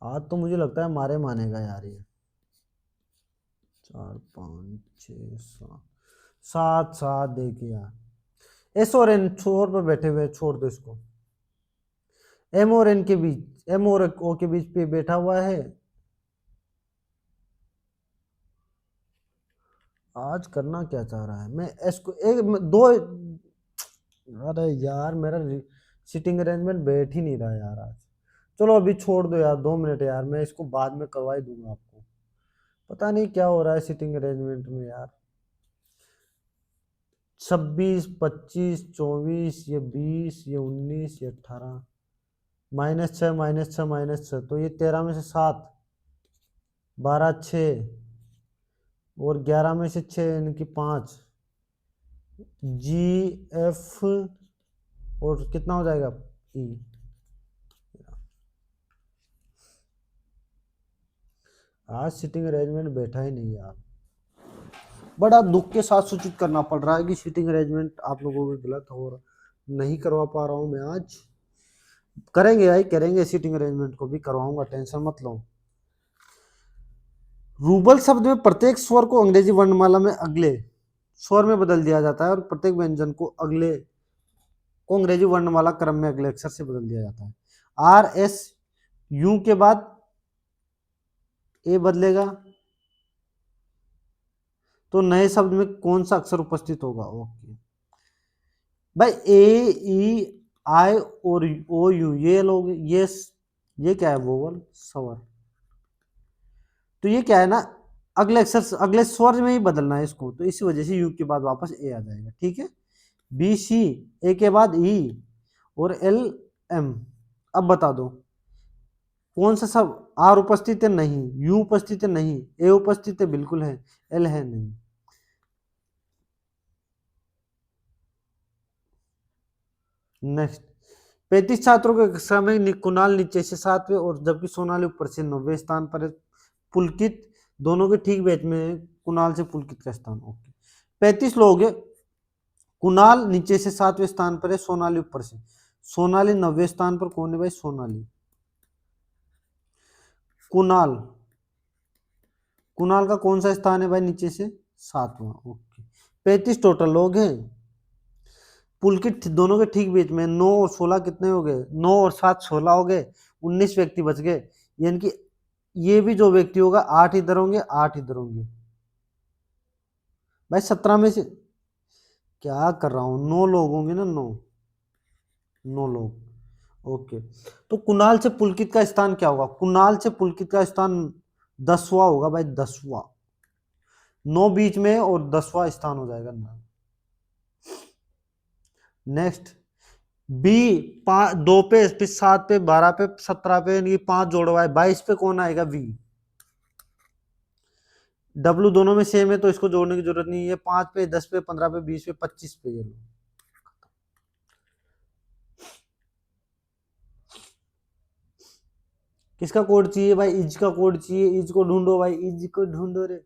आज तो मुझे लगता है मारे मानेगा यार ये। 4, 5, 6, 7, 7, 7 देखिए यार, एस और एन छोर पर बैठे हुए, छोड़ दो इसको। एम और एन के बीच, एम और ओ के बीच पे बैठा हुआ है। आज करना क्या चाह रहा है, मैं इसको एक दो, अरे यार मेरा सिटिंग अरेंजमेंट बैठ ही नहीं रहा यार आज। चलो अभी छोड़ दो यार, 2 मिनट यार, मैं इसको बाद में करवा ही दूंगा आपको। पता नहीं क्या हो रहा है सिटिंग अरेंजमेंट में यार। 26, 25, 24, ये 20, ये 19, ये 18, -6, -6, -6, तो ये 13 में से 7, 12, 6, और 11 में से 6, यानी कि 5, GF, और कितना हो जाएगा, ई। आज सिटिंग अरेंजमेंट बैठा ही नहीं यार, बड़ा दुख के साथ सूचित करना पड़ रहा है कि सिटिंग अरेंजमेंट आप लोगों को गलत हो रहा, नहीं करवा पा रहा हूं मैं आज। करेंगे भाई, करेंगे, सिटिंग अरेंजमेंट को भी करवाऊंगा, टेंशन मत लो। रूबल शब्द में प्रत्येक स्वर को अंग्रेजी वर्णमाला में अगले स्वर में बदल दिया जाता है, और प्रत्येक व्यंजन को अंग्रेजी वर्णमाला क्रम में अगले अक्षर से बदल दिया जाता है। RS यू के बाद ए बदलेगा, तो नए शब्द में कौन सा अक्षर उपस्थित होगा, ओके भाई, ए, ई, आई और ओ, यू, ये लोग, ये क्या है, वोवल स्वर। तो ये क्या है ना, अगले अक्षर, अगले स्वर में ही बदलना है इसको, तो इसी वजह से यू के बाद वापस ए आ जाएगा, ठीक है। बी, सी, ए के बाद ई, और एल, एम। अब बता दो कौन सा सब, आर उपस्थित है, नहीं, यू उपस्थित है, नहीं, ए उपस्थित है, बिल्कुल है, एल है, नहीं। नेक्स्ट, 35 छात्रों के कक्षा में कुणाल नीचे से 7वें, और जबकि सोनाली ऊपर से 9वें स्थान पर है। पुलकित दोनों के ठीक बीच में है, कुणाल से पुलकित का स्थान, ओके। 35 लोग हैं, कुणाल नीचे से 7वें स्थान पर है, सोनाली ऊपर से। सोनाली 9वें स्थान पर, कौन है भाई, सोनाली। कुणाल, कुणाल का कौन सा स्थान है भाई, नीचे से 7वां, ओके। 35 टोटल लोग हैं, पुलकित दोनों के ठीक बीच में। 9 और 16 कितने हो गए, 9 और 7, 16 हो गए, 19 व्यक्ति बच गए, यानी कि ये भी जो व्यक्ति होगा, 8 इधर होंगे, 8 इधर होंगे भाई। 17 में से क्या कर रहा हूं, 9 लोग होंगे ना, 9, 9 लोग, ओके। तो कुणाल से पुलकित का स्थान क्या होगा, कुणाल से पुलकित का स्थान 10वां होगा भाई, 10वां। 9 बीच में और 10वां स्थान हो जाएगा ना। नेक्स्ट, बी, 2 पे, फिर 7 पे, 12 पे, 17 पे, यानी 5 जोड़वा है, 22 पे कौन आएगा, वी। डब्लू दोनों में सेम है, तो इसको जोड़ने की जरूरत नहीं है। 5 पे, 10 पे, 15 पे, 20 पे, 25 पे, ये लो। किसका कोड चाहिए भाई, इज का कोड चाहिए, इज को ढूंढो भाई, इज को ढूंढो रे।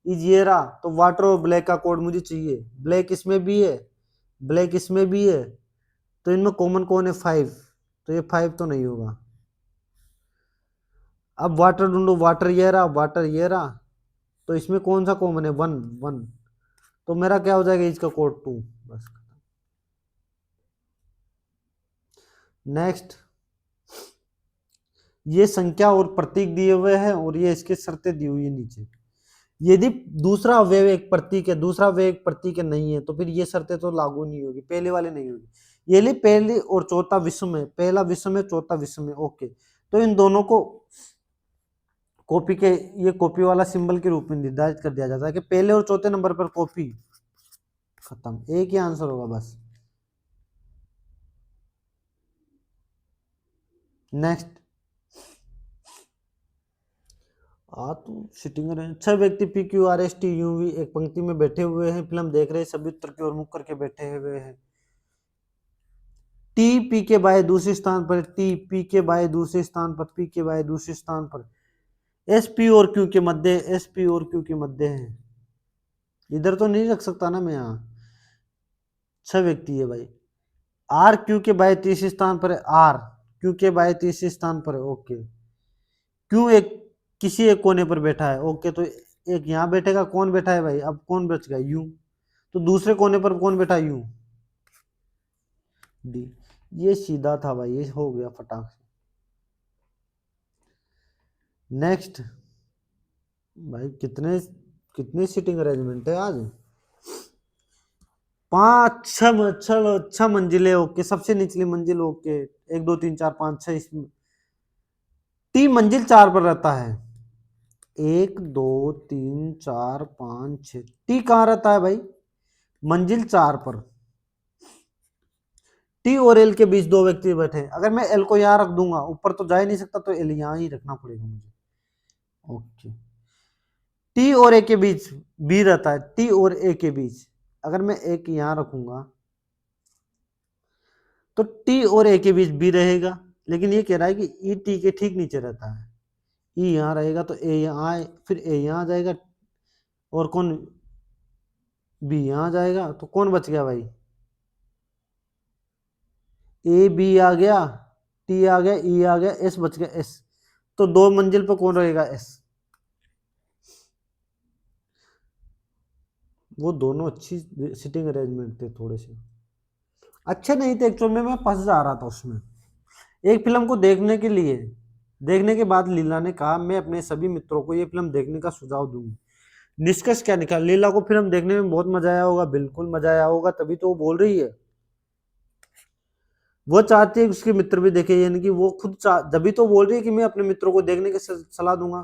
इज ये रहा, तो वाटर और ब्लैक का कोड मुझे चाहिए। ब्लैक इसमें भी है, ब्लैक इसमें भी है, तो इनमें कॉमन कौन है, 5, तो ये 5 तो नहीं होगा। अब वाटर ढूंढो, वाटर ये रहा, वाटर ये रहा, तो इसमें कौन सा कॉमन है, 1, 1, तो मेरा क्या हो जाएगा, इसका कोड 2, बस। नेक्स्ट, ये संख्या और प्रतीक दिए हुए हैं और ये इसके शर्तें दी हुई है नीचे। यदि दूसरा अवयव एक प्रतीक है, दूसरा अवयव एक प्रतीक है नहीं है, तो फिर ये शर्तें तो लागू नहीं होगी, पहले वाले नहीं होगी। ये लिए पहली और चौथा विषम है, पहला विषम है चौथा विषम है, ओके। तो इन दोनों को कॉपी के, ये कॉपी वाला सिंबल के रूप में निर्धारित कर दिया जाता है कि पहले और चौथे नंबर पर कॉपी, खत्म, एक ही आंसर होगा बस। नेक्स्ट, तो सिटिंग अरेंज, 6 व्यक्ति P Q R S T U V एक पंक्ति में बैठे हुए हैं, फिल्म देख रहे हैं, सभी उत्तर की ओर मुख करके बैठे हुए हैं। टी पी के बाय दूसरे स्थान पर, टी पी के बाय दूसरे स्थान पर, पी के बाय दूसरे स्थान पर, एस पी और क्यू के मध्य, एस पी और क्यू के मध्य है। इधर तो नहीं रख सकता ना मैं, यहाँ 6 व्यक्ति है भाई। आर क्यू के बाय तीसरे स्थान पर है, आर क्यू के बाय तीसरे स्थान पर है, ओके। क्यू एक किसी एक कोने पर बैठा है, ओके। तो एक यहाँ बैठेगा, कौन बैठा है भाई, अब कौन बच गया, यू। तो दूसरे कोने पर कौन बैठा, यू, डी। ये सीधा था भाई, ये हो गया फटाक से। नेक्स्ट भाई, कितने कितनी सीटिंग अरेंजमेंट है आज, 5 6 मंजिलें, ओके। सबसे निचली मंजिल, ओके, 1 2 3 4 5 6, इसमें टी मंजिल 4 पर रहता है, 1 2 3 4 5 6, टी कहाँ रहता है भाई, मंजिल 4 पर। टी और एल के बीच 2 व्यक्ति बैठे हैं, अगर मैं एल को यहाँ रख दूंगा, ऊपर तो जा ही नहीं सकता, तो एल यहाँ ही रखना पड़ेगा मुझे, ओके। टी और ए के बीच बी रहता है, टी और ए के बीच, अगर मैं एक यहाँ रखूंगा तो टी और ए के बीच बी रहेगा, लेकिन ये कह रहा है कि ई टी के ठीक नीचे रहता है, ई यहाँ रहेगा तो ए यहाँ आए, फिर ए यहाँ आ जाएगा, और कौन, बी यहाँ आ जाएगा, तो कौन बच गया भाई, ए बी आ गया, टी आ गया, ई आ गया, एस बच गया, एस। तो 2 मंजिल पर कौन रहेगा, एस। वो दोनों अच्छी सिटिंग अरेंजमेंट थे, थोड़े से अच्छे नहीं थे एक्चुअल में, मैं फंस जा रहा था उसमें। एक फिल्म को देखने के लिए, देखने के बाद लीला ने कहा, मैं अपने सभी मित्रों को ये फिल्म देखने का सुझाव दूंगी। निष्कर्ष क्या निकाला, लीला को फिल्म देखने में बहुत मजा आया होगा, बिल्कुल मजा आया होगा, तभी तो वो बोल रही है। वो चाहती है कि उसके मित्र भी देखे, यानी कि वो खुद जब तो बोल रही है कि मैं अपने मित्रों को देखने की सलाह दूंगा।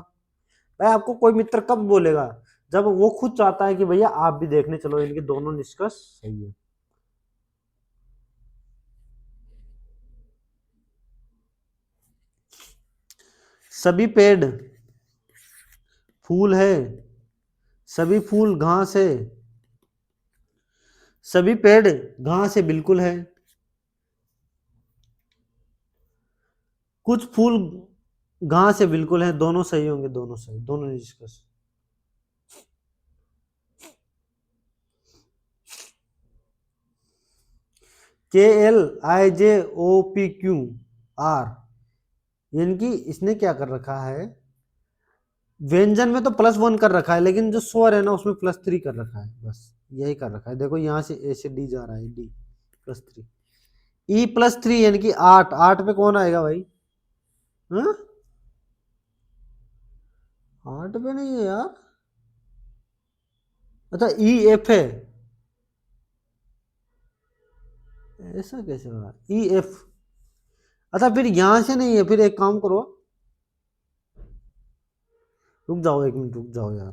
भाई आपको कोई मित्र कब बोलेगा, जब वो खुद चाहता है कि भैया आप भी देखने चलो, इनके दोनों निष्कर्ष सही है। सभी पेड़ फूल है, सभी फूल घास है, सभी पेड़ घास है बिल्कुल है, कुछ फूल घास है बिल्कुल है, दोनों सही होंगे, दोनों सही, दोनों निष्कर्ष। K L I J O P Q R, यानी कि इसने क्या कर रखा है, व्यंजन में तो +1 कर रखा है, लेकिन जो स्वर है ना उसमें +3 कर रखा है, बस यही कर रखा है। देखो यहाँ से ए से डी जा रहा है, डी +3, ई +3 यानी कि 8, 8 पे कौन आएगा भाई, हाँ 8 पे नहीं है यार, अच्छा ई एफ है, ऐसा कैसे हो रहा, ई एफ, अच्छा फिर यहां से नहीं है, फिर एक काम करो, रुक जाओ 1 मिनट, रुक जाओ यार,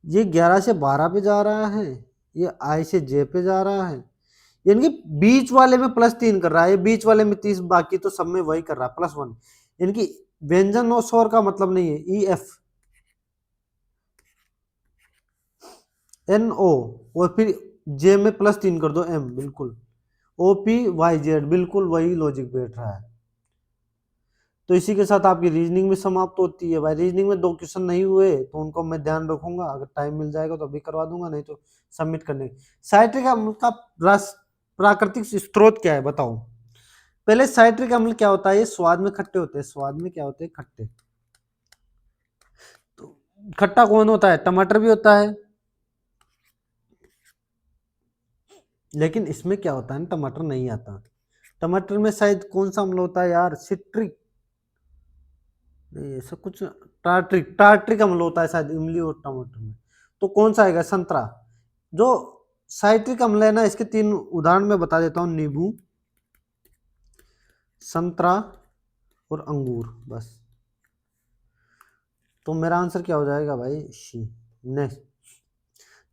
ये 11 से 12 पे जा रहा है, ये आई से जे पे जा रहा है, यानी कि बीच वाले में +3 कर रहा है, बीच वाले में 30, बाकी तो सब में वही कर रहा है +1, यानी कि व्यंजन और स्वर का मतलब नहीं है, ई एफ एन ओ, और फिर जे में +3 कर दो, एम, बिल्कुल, ओ पी वाई जेड, बिल्कुल वही लॉजिक बैठ रहा है। तो इसी के साथ आपकी रीजनिंग में समाप्त होती है भाई। रीजनिंग में 2 क्वेश्चन नहीं हुए तो उनको मैं ध्यान रखूंगा, अगर टाइम मिल जाएगा तो अभी करवा दूंगा, नहीं तो सबमिट करने। साइट्रिक अम्ल का प्राकृतिक स्रोत क्या है बताओ। पहले साइट्रिक अम्ल क्या होता है, ये स्वाद में खट्टे होते हैं, स्वाद में क्या होते हैं, खट्टे। तो खट्टा कौन होता है, टमाटर भी होता है, लेकिन इसमें क्या होता है, टमाटर नहीं आता, टमाटर में शायद कौन सा अम्ल होता है यार, सिट्रिक नहीं, ऐसा कुछ टार्ट्रिक, टार्ट्रिक अम्ल होता है शायद इमली और टमाटर में। तो कौन सा आएगा, संतरा। जो साइट्रिक अम्ल है ना, इसके 3 उदाहरण मैं बता देता हूँ, नींबू, संतरा और अंगूर, बस। तो मेरा आंसर क्या हो जाएगा भाई, सी। नेक्स्ट,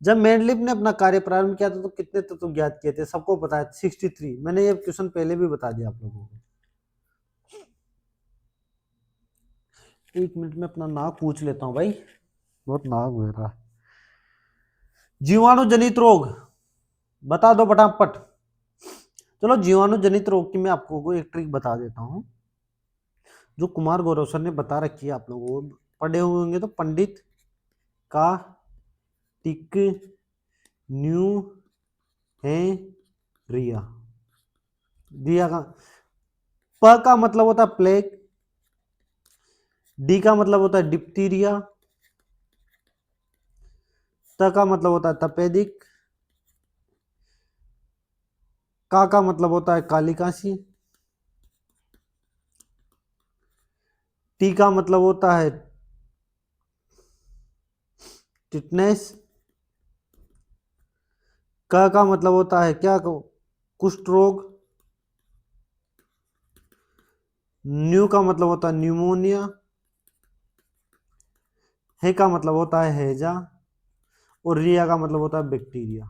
जब मेंडलीव ने अपना कार्य प्रारंभ किया था तो कितने तत्व ज्ञात किए थे, सबको पता है 63। मैंने ये क्वेश्चन पहले भी बता दिया आप लोगों को। 1 मिनट में अपना नाक पूछ लेता हूँ भाई, बहुत नाक बह रहा। जीवाणु जनित रोग बता दो फटाफट। चलो जीवाणु जनित रोग की मैं आपको एक ट्रिक बता देता हूँ, जो कुमार गौरव सर ने बता रखी है, आप लोगों को पढ़े हुए होंगे। तो पंडित का टिक न्यू है रिया, दिया का प का मतलब होता है प्लेग, डी का मतलब होता है डिप्टीरिया, त का मतलब होता है तपेदिक, का मतलब होता है काली काशी, टी का मतलब होता है टिटनेस, का मतलब होता है क्या, कुष्ठ रोग, न्यू का मतलब होता है न्यूमोनिया, हे का मतलब होता है हैजा, और रिया का मतलब होता है बैक्टीरिया।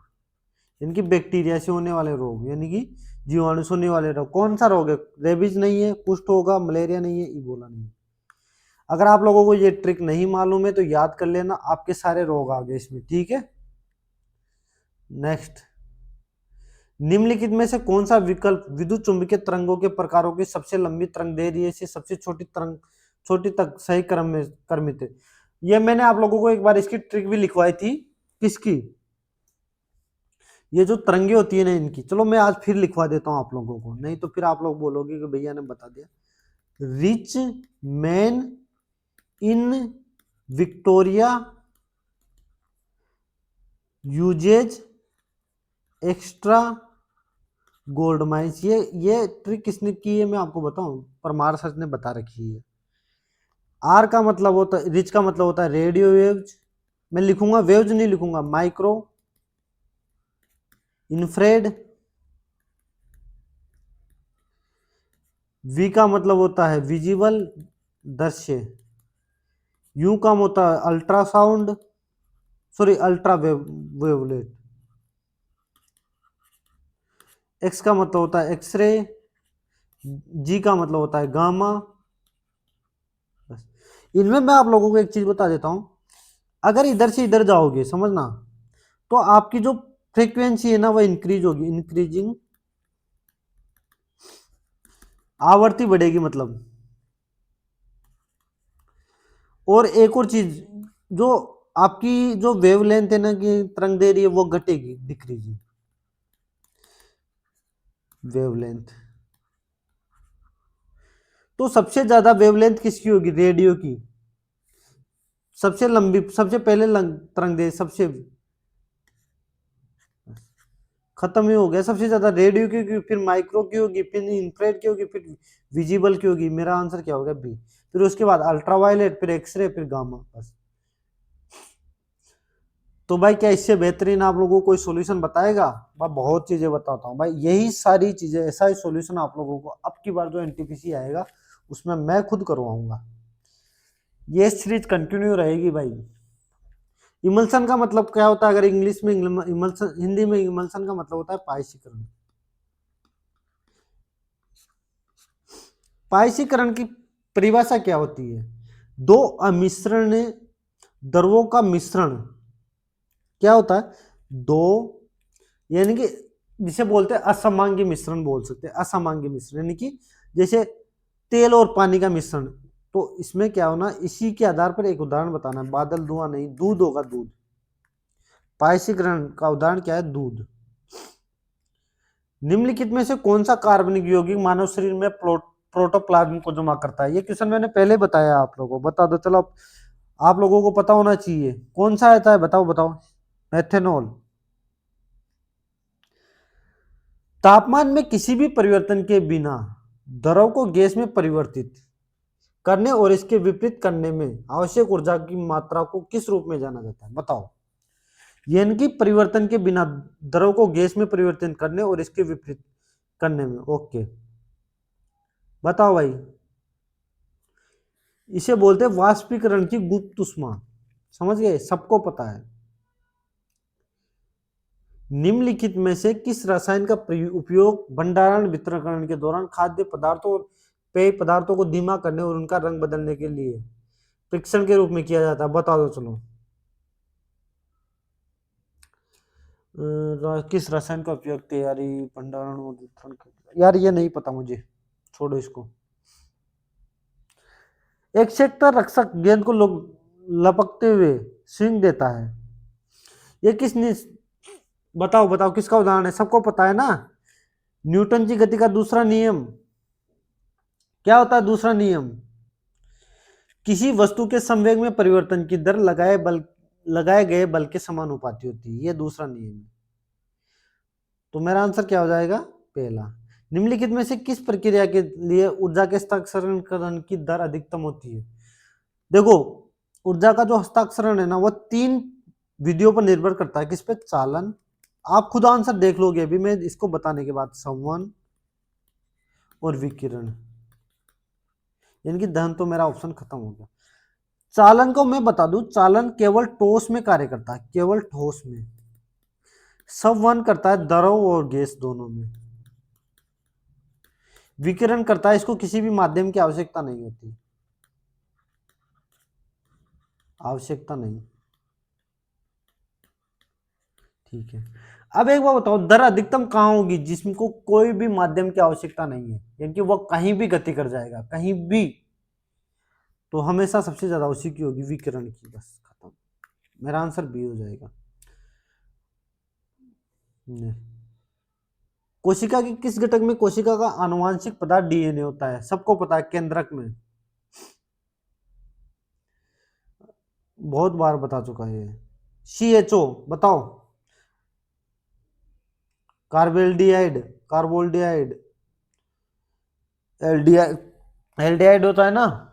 यानी कि बैक्टीरिया से होने वाले रोग, यानी कि जीवाणु से होने वाले रोग। कौन सा रोग है, रेबीज नहीं है, कुष्ठ होगा, मलेरिया नहीं है, इबोला नहीं है। अगर आप लोगों को ये ट्रिक नहीं मालूम है तो याद कर लेना, आपके सारे रोग आ गए इसमें, ठीक है। नेक्स्ट, निम्नलिखित में से कौन सा विकल्प विद्युत चुंबकीय तरंगों के प्रकारों की सबसे लंबी तरंग दैर्ध्य से सबसे छोटी तरंग छोटी तक सही क्रम में क्रमित है। ये मैंने आप लोगों को एक बार इसकी ट्रिक भी लिखवाई थी, किसकी, ये जो तरंगे होती है ना इनकी। चलो मैं आज फिर लिखवा देता हूं आप लोगों को, नहीं तो फिर आप लोग बोलोगे कि भैया ने बता दिया। Rich man in Victoria uses extra gold mines. ये ट्रिक किसने की है मैं आपको बताऊं, परमार सर ने बता रखी है। आर का मतलब होता है, रिच का मतलब होता है रेडियो वेव्स, मैं लिखूंगा वेव्स नहीं लिखूंगा, माइक्रो इंफ्रेड। वी का मतलब होता है विजिबल, दृश्य। यू का होता है ultrasound, sorry ultra wavelet. X का मतलब होता है एक्सरे, जी का मतलब होता है गामा। बस, इनमें मैं आप लोगों को एक चीज बता देता हूं, अगर इधर से इधर जाओगे समझना, तो आपकी जो फ्रीक्वेंसी है ना वो इंक्रीज होगी, इंक्रीजिंग आवृत्ति बढ़ेगी मतलब। और एक और चीज, जो आपकी जो वेवलेंथ है ना कि तरंग दे रही है वो घटेगी, डिक्रीजिंग वेवलेंथ। तो सबसे ज्यादा वेवलेंथ किसकी होगी, रेडियो की। सबसे लंबी, सबसे पहले तरंग दे, सबसे खत्म ही हो गया, सबसे ज्यादा रेडियो की होगी, फिर माइक्रो की होगी, फिर इंफ्रारेड की होगी, फिर विजिबल की होगी। मेरा आंसर क्या होगा, बी। फिर उसके बाद अल्ट्रावायलेट, फिर एक्सरे, फिर गामा, बस। तो भाई क्या इससे बेहतरीन आप लोगों को कोई सॉल्यूशन बताएगा, मैं बहुत चीजें बताता हूँ भाई, यही सारी चीजें, ऐसा ही सॉल्यूशन आप लोगों को अब की बार जो एनटीपीसी आएगा उसमें मैं खुद करवाऊंगा। ये सीरीज कंटिन्यू रहेगी भाई। इमल्सन का मतलब क्या होता है, अगर इंग्लिश में इमल्सन, हिंदी में इमल्सन का मतलब होता है पायसीकरण। पायसीकरण की परिभाषा क्या होती है, दो अमिश्रण द्रवों का मिश्रण। क्या होता है, दो, यानी कि जिसे बोलते हैं असमांगी मिश्रण बोल सकते हैं, असमांगी मिश्रण यानी कि जैसे तेल और पानी का मिश्रण। तो इसमें क्या होना, इसी के आधार पर एक उदाहरण बताना है, बादल धुआं नहीं, दूध होगा, दूध। पायसीकरण का उदाहरण क्या है, दूध। निम्नलिखित में से कौन सा कार्बनिक यौगिक मानव शरीर में प्रोटोप्लाज्म को जमा करता है। ये क्वेश्चन मैंने पहले बताया आप लोगों को, बता दो। चलो आप लोगों को पता होना चाहिए, कौन सा आता है, बताओ बताओ। मेथेनॉल। तापमान में किसी भी परिवर्तन के बिना द्रव को गैस में परिवर्तित करने और इसके विपरीत करने में आवश्यक ऊर्जा की मात्रा को किस रूप में जाना जाता है? बताओ। यानी कि परिवर्तन के बिना द्रव को गैस में परिवर्तन करने और इसके विपरीत करने में। ओके, बताओ भाई। इसे बोलते हैं वाष्पीकरण की गुप्त ऊष्मा। समझ गए? सबको पता है। निम्नलिखित में से किस रसायन का उपयोग भंडारण वितरण के दौरान खाद्य पदार्थों और पेय पदार्थों को धीमा करने और उनका रंग बदलने के लिए परीक्षण के रूप में किया जाता है? बता दो चलो। किस रसायन का उपयोग तैयारी भंडारण और वितरण यार ये नहीं पता मुझे, छोड़ो इसको। एक सेक्टर रक्षक गेंद को लपकते हुए स्विंग देता है। ये किस बताओ बताओ किसका उदाहरण है? सबको पता है ना, न्यूटन की गति का दूसरा नियम। क्या होता है दूसरा नियम? किसी वस्तु के संवेग में परिवर्तन की दर लगाए गए बल के समानुपाती होती है। ये दूसरा नियम है। तो मेरा आंसर क्या हो जाएगा? पहला। निम्नलिखित में से किस प्रक्रिया के लिए ऊर्जा के हस्ताक्षरण की दर अधिकतम होती है? देखो, ऊर्जा का जो हस्ताक्षरण है ना, वो 3 विधियों पर निर्भर करता है। किस पे? चालन। आप खुद आंसर देख लोगे अभी मैं इसको बताने के बाद। संवहन और विकिरण। यानी कि दहन तो मेरा ऑप्शन खत्म हो गया। चालन को मैं बता दूं, चालन केवल ठोस में कार्य करता है, केवल ठोस में। संवहन करता है द्रव और गैस दोनों में। विकिरण करता है, इसको किसी भी माध्यम की आवश्यकता नहीं होती, आवश्यकता नहीं। ठीक है। अब एक बार बताओ, दर अधिकतम कहां होगी जिसको कोई भी माध्यम की आवश्यकता नहीं है, यानी कि वह कहीं भी गति कर जाएगा, कहीं भी। तो हमेशा सबसे ज्यादा उसी की होगी, विकिरण की। बस खत्म। मेरा आंसर बी हो जाएगा। नहीं। कोशिका के किस घटक में कोशिका का आनुवांशिक पदार्थ डीएनए होता है? सबको पता है, केंद्रक में। बहुत बार बता चुका है ये। CHO बताओ। कार्बेल्डिहाइड, कार्बोल्डिहाइड, एल्डिहाइड, एल्डिहाइड होता है ना।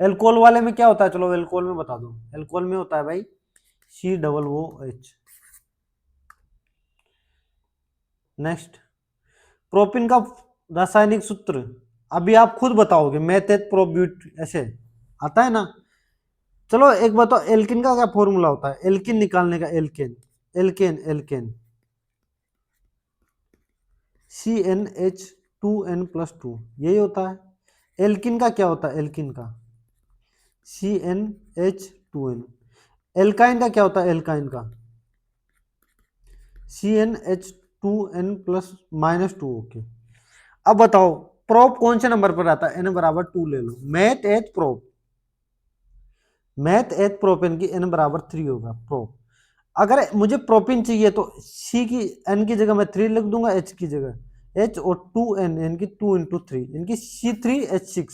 एल्कोहल वाले में क्या होता है? चलो एल्कोहल में बता दो। एल्कोहल में होता है भाई COOH। नेक्स्ट, प्रोपिन का रासायनिक सूत्र अभी आप खुद बताओगे। मेथेट प्रोब्यूट ऐसे आता है ना। चलो एक बताओ, एल्किन का क्या फॉर्मूला होता है? एल्किन निकालने का। एल्केन, एल्केन, एल्केन CnH2n+2 यही होता है। एल्किन का क्या होता है? एल्किन का CnH2n। एल्काइन का क्या होता है? एल्काइन का CnH2n+-2। ओके। अब बताओ, प्रोप कौन से नंबर पर आता है? n=2 ले लो। Meth H prop, meth H propane की n=3 होगा प्रोप। अगर मुझे प्रोपिन चाहिए तो सी की n की जगह मैं 3 लिख दूंगा, h की जगह h और 2n यानी कि 2 × 3 यानी कि C3H6।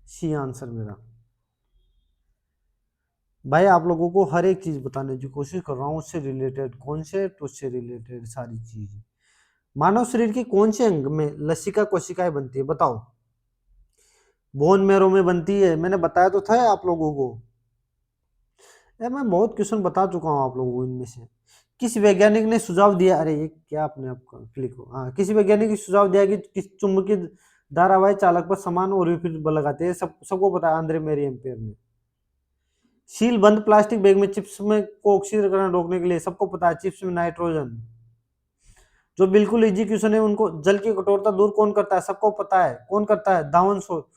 सी आंसर मेरा। भाई आप लोगों को हर एक चीज बताने की कोशिश कर रहा हूँ, उससे रिलेटेड कॉन्सेप्ट, उससे रिलेटेड सारी चीज। मानव शरीर के कौन से अंग में लसिका कोशिकाएं बनती है? बताओ। बोन मैरो में बनती है, मैंने बताया तो था आप लोगों को। मैं बहुत क्वेश्चन बता चुका हूँ आप लोगों को इनमें से। किस वैज्ञानिक ने सुझाव दिया? अरे ये क्या आपने आपका क्लिक हो। हाँ, किसी वैज्ञानिक ने सुझाव दिया कि किस चुंबकीय धारावाही चालक पर समान और विपरीत बल लगाते हैं? सबको पता है, आंद्रे मेरी एम्पियर ने। सील बंद प्लास्टिक बैग में चिप्स में को ऑक्सीकरण रोकने के लिए, सबको पता है, चिप्स में नाइट्रोजन। जो बिल्कुल इजी क्वेश्चन है, उनको जल की कठोरता दूर कौन करता है? सबको पता है, कौन करता है? दावन सो।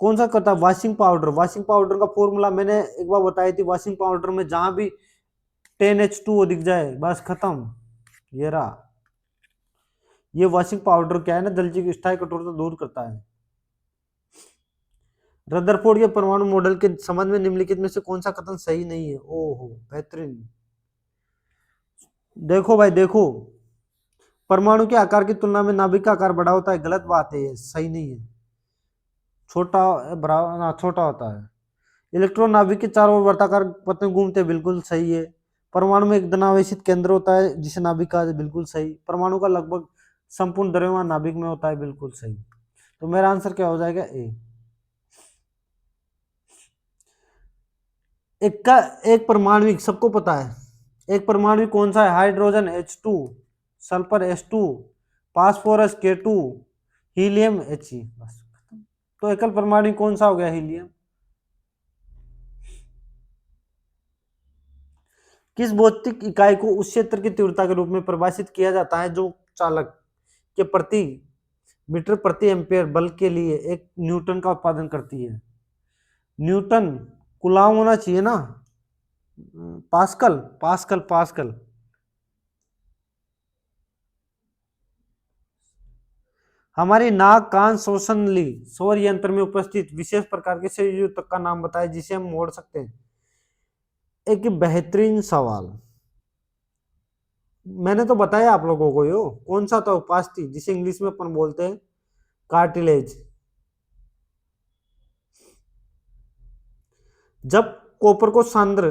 कौन सा करता है? Washing powder. वॉशिंग पाउडर का फॉर्मूला मैंने एक बार बताई थी। वॉशिंग पाउडर में जहां भी 10H2O दिख जाए बस खत्म। ये रहा। ये वॉशिंग पाउडर क्या है ना, जल की स्थायी कठोरता दूर करता है। रदरफोर्ड के परमाणु मॉडल के संबंध में निम्नलिखित में से कौन सा कथन सही नहीं है? ओहो बेहतरीन। देखो भाई देखो, परमाणु के आकार की तुलना में नाभिक का आकार बड़ा होता है, गलत बात है, ये सही नहीं है। छोटा छोटा होता है। इलेक्ट्रॉन नाभिक के चारों ओर वर्ताकार पथ में घूमते हैं, बिल्कुल सही है। परमाणु में एक धनावेशित केंद्र होता है जिसे नाभिक कहा जाता है, बिल्कुल सही। परमाणु का लगभग संपूर्ण द्रव्यमान नाभिक में होता है, बिल्कुल सही। तो मेरा आंसर क्या हो जाएगा, ए। एक परमाणु सबको पता है, एक परमाणु कौन सा है, hydrogen H2, sulphur H2, phosphorus K2, helium He, बस। तो एकल परमाणु कौन सा हो गया, हीलियम। किस भौतिक इकाई को उस क्षेत्र की तीव्रता के रूप में परिभाषित किया जाता है जो चालक के प्रति मीटर प्रति एम्पियर बल के लिए एक न्यूटन का उत्पादन करती है। न्यूटन कूलाम होना चाहिए ना, पास्कल पास्कल पास्कल। हमारी नाक कान श्वसन नली सौर यंत्र में उपस्थित विशेष प्रकार के संयोजक का नाम बताएं जिसे हम मोड़ सकते हैं। एक बेहतरीन सवाल, मैंने तो बताया आप लोगों को, यो कौन सा था, उपास्थि, जिसे इंग्लिश में अपन बोलते हैं कार्टिलेज। जब कॉपर को सांद्र